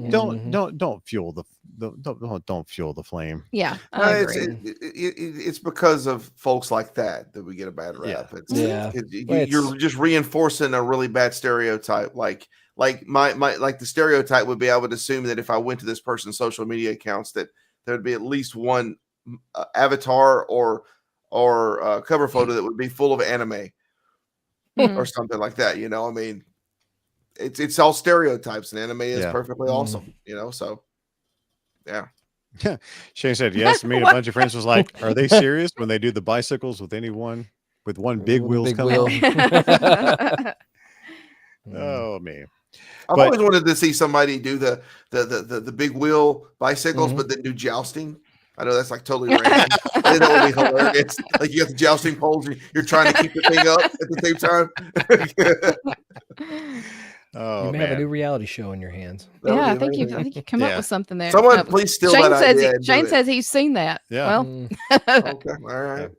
Don't fuel don't fuel the flame. Yeah, I agree. It's because of folks like that we get a bad rap. You're just reinforcing a really bad stereotype. Like the stereotype would be, I would assume that if I went to this person's social media accounts, that there would be at least one avatar or cover photo that would be full of anime or something like that. I mean. It's all stereotypes, and anime is perfectly awesome, so yeah. Shane said yes. Me and a bunch of friends was like, are they serious when they do the bicycles with anyone with one big wheels coming on? Oh man. I've always wanted to see somebody do the big wheel bicycles, but then do jousting. I know that's like totally random. I think that would be hilarious. Like you got the jousting poles, you're trying to keep the thing up at the same time. Oh, you may have a new reality show in your hands. I think you come up with something there. Someone please steal that idea. Shane says he's seen that. Yeah. Well, okay, all right.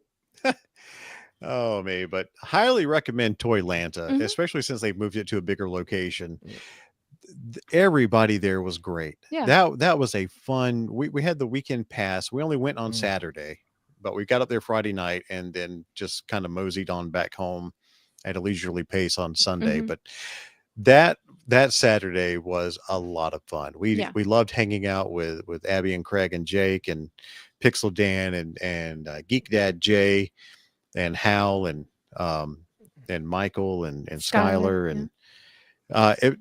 Oh, me, but highly recommend Toylanta, especially since they've moved it to a bigger location. Everybody there was great. Yeah. That was a fun. We had the weekend pass. We only went on Saturday, but we got up there Friday night and then just kind of moseyed on back home at a leisurely pace on Sunday. But that Saturday was a lot of fun. We loved hanging out with Abby and Craig and Jake and Pixel Dan and Geek Dad Jay and Hal and Michael and Skylar and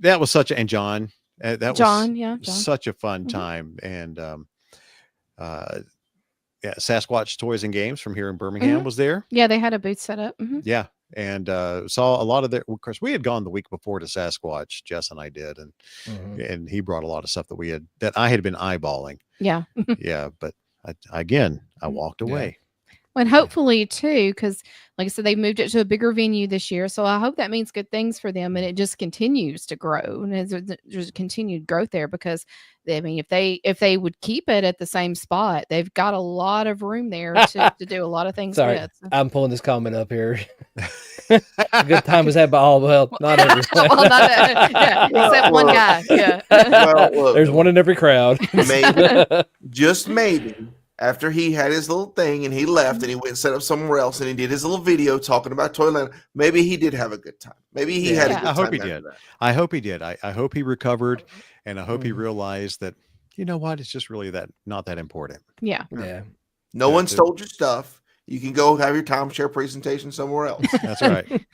that was such and John. That was John. Such a fun time. And Sasquatch Toys and Games from here in Birmingham was there. Yeah, they had a booth set up. Yeah. And saw a lot of their, of course, we had gone the week before to Sasquatch, Jess and I did, and he brought a lot of stuff that I had been eyeballing. Yeah. Yeah, but I walked away. And hopefully too, because like I said, they moved it to a bigger venue this year. So I hope that means good things for them, and it just continues to grow. And there's continued growth there because I mean, if they would keep it at the same spot, they've got a lot of room there to do a lot of things with. I'm pulling this comment up here. A good time was had by all, well, not every except one guy. Yeah. Well, there's one in every crowd. Maybe, just maybe. After he had his little thing and he left and he went and set up somewhere else and he did his little video talking about Toylanta, maybe he did have a good time. Maybe he had a good time. I hope he did. I hope he did. I hope he recovered, and I hope he realized that, you know what, it's just really not that important. Yeah. No one stole your stuff. You can go have your timeshare presentation somewhere else. That's right.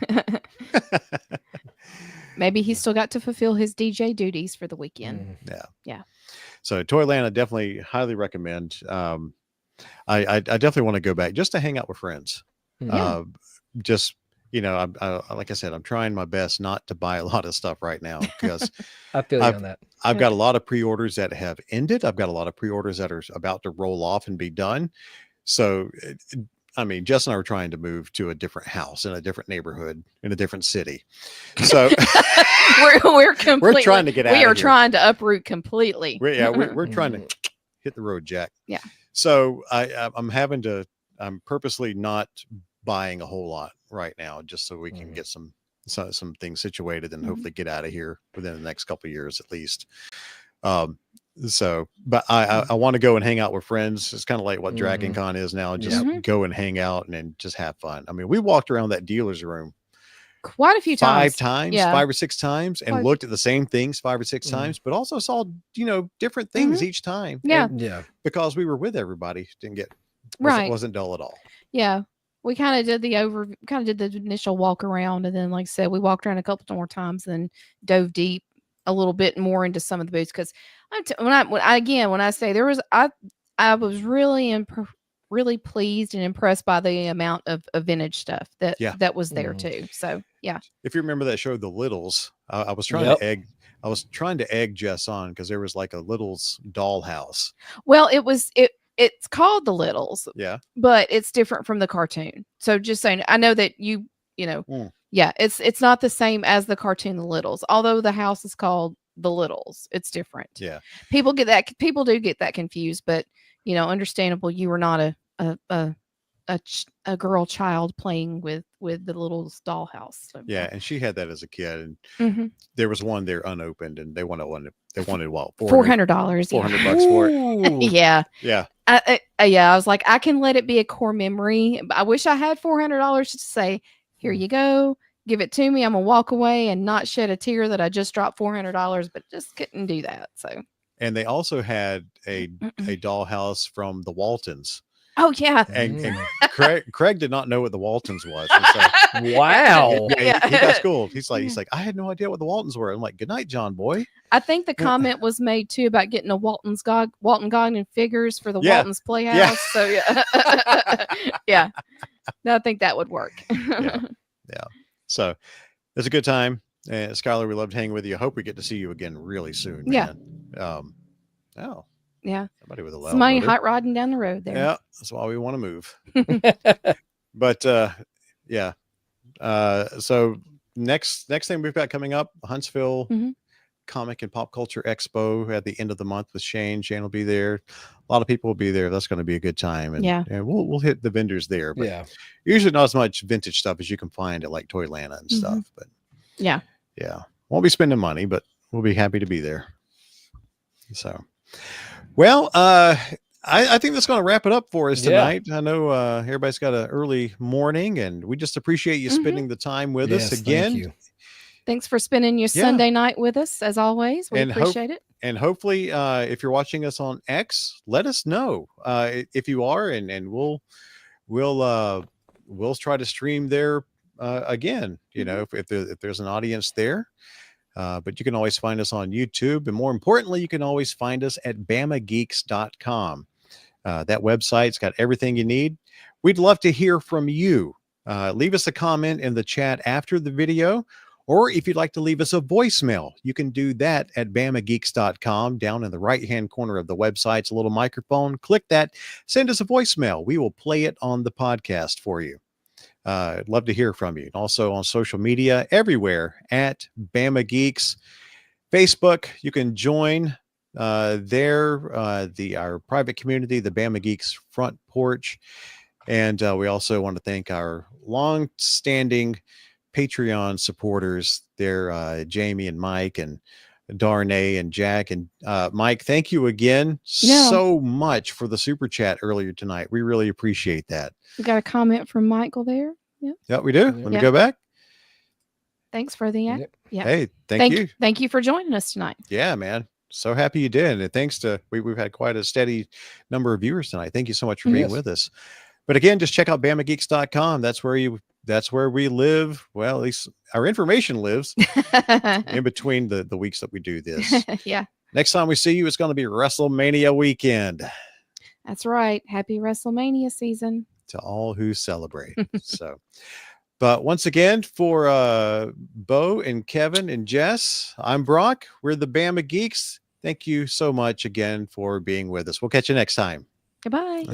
Maybe he still got to fulfill his DJ duties for the weekend. Yeah. So Toylanta, definitely highly recommend. I definitely want to go back just to hang out with friends. Just, I like I said, I'm trying my best not to buy a lot of stuff right now because I feel you on that. I've got a lot of pre-orders that have ended. I've got a lot of pre-orders that are about to roll off and be done. So, I mean, Jess and I were trying to move to a different house in a different neighborhood in a different city. So we're trying to get out. We are trying to uproot completely. We're trying to hit the road, Jack. Yeah. So I'm purposely not buying a whole lot right now, just so we can get some things situated and hopefully get out of here within the next couple of years at least. But I want to go and hang out with friends. It's kind of like what Dragon Con is now. Just go and hang out and just have fun. I mean, we walked around that dealer's room quite a few times, 5 or 6 times, and looked at the same things 5 or 6 times, but also saw, different things each time. Yeah. Because we were with everybody. Wasn't dull at all. Yeah. We kind of did the initial walk around, and then, like I said, we walked around a couple more times and dove deep a little bit more into some of the booths. Because when I say there was, I was really pleased and impressed by the amount of vintage stuff that was there too. So yeah. If you remember that show, The Littles, I was trying to egg Jess on because there was like a Littles dollhouse. Well, it's called The Littles. Yeah. But it's different from the cartoon. So just saying, I know that yeah, it's not the same as the cartoon The Littles, although the house is called the littles. It's different. Yeah. People do get that confused, but understandable. You were not a girl child playing with the little dollhouse. So, yeah, and she had that as a kid, and mm-hmm. there was one there unopened, and they wanted what? $400. $400 for it. Yeah. Yeah. I was like, I can let it be a core memory. I wish I had $400 to say, here you go, give it to me. I'm gonna walk away and not shed a tear that I just dropped $400, but just couldn't do that. So. And they also had a dollhouse from the Waltons. Oh yeah, and Craig did not know what the Waltons was. So, wow, he got schooled. He's like, I had no idea what the Waltons were. I'm like, good night, John boy. I think the comment was made too about getting a Walton Goggin figures for the Waltons Playhouse. Yeah. So yeah, no, I think that would work. yeah. So it's a good time. And Skylar, we loved hanging with you. I hope we get to see you again really soon. Man. Yeah. Yeah. Somebody with a loud Somebody motor. hot rodding down the road there. Yeah. That's why we want to move. But yeah. So next thing we've got coming up, Huntsville Comic and Pop Culture Expo at the end of the month with Shane. Shane will be there. A lot of people will be there. That's going to be a good time. And we'll hit the vendors there. But usually not as much vintage stuff as you can find at like Toylanta and stuff. But yeah. Won't be spending money, but we'll be happy to be there. So well, I think that's going to wrap it up for us tonight. I know everybody's got an early morning, and we just appreciate you spending the time with us again. Thank you. Thanks for spending your Sunday night with us, as always. We appreciate it. And hopefully, if you're watching us on X, let us know if you are, and we'll try to stream there again. You know, if there's an audience there. But you can always find us on YouTube. And more importantly, you can always find us at BamaGeeks.com. That website's got everything you need. We'd love to hear from you. Leave us a comment in the chat after the video. Or if you'd like to leave us a voicemail, you can do that at BamaGeeks.com. Down in the right-hand corner of the website's a little microphone. Click that. Send us a voicemail. We will play it on the podcast for you. I'd love to hear from you. Also on social media, everywhere at Bama Geeks. Facebook, you can join there, our private community, the Bama Geeks Front Porch. And we also want to thank our long-standing Patreon supporters there, Jamie and Mike and Darnay and Jack and Mike. Thank you again so much for the super chat earlier tonight. We really appreciate that. We got a comment from Michael there. Yeah, we do. Let me go back. Thanks for the Hey, thank you. Thank you for joining us tonight. Yeah, man. So happy you did. And thanks to we've had quite a steady number of viewers tonight. Thank you so much for being with us. But again, just check out BamaGeeks.com. That's where we live. Well, at least our information lives in between the weeks that we do this. Next time we see you, it's going to be WrestleMania weekend. That's right. Happy WrestleMania season to all who celebrate. But once again, for Bo and Kevin and Jess, I'm Brock. We're the Bama Geeks. Thank you so much again for being with us. We'll catch you next time. Goodbye.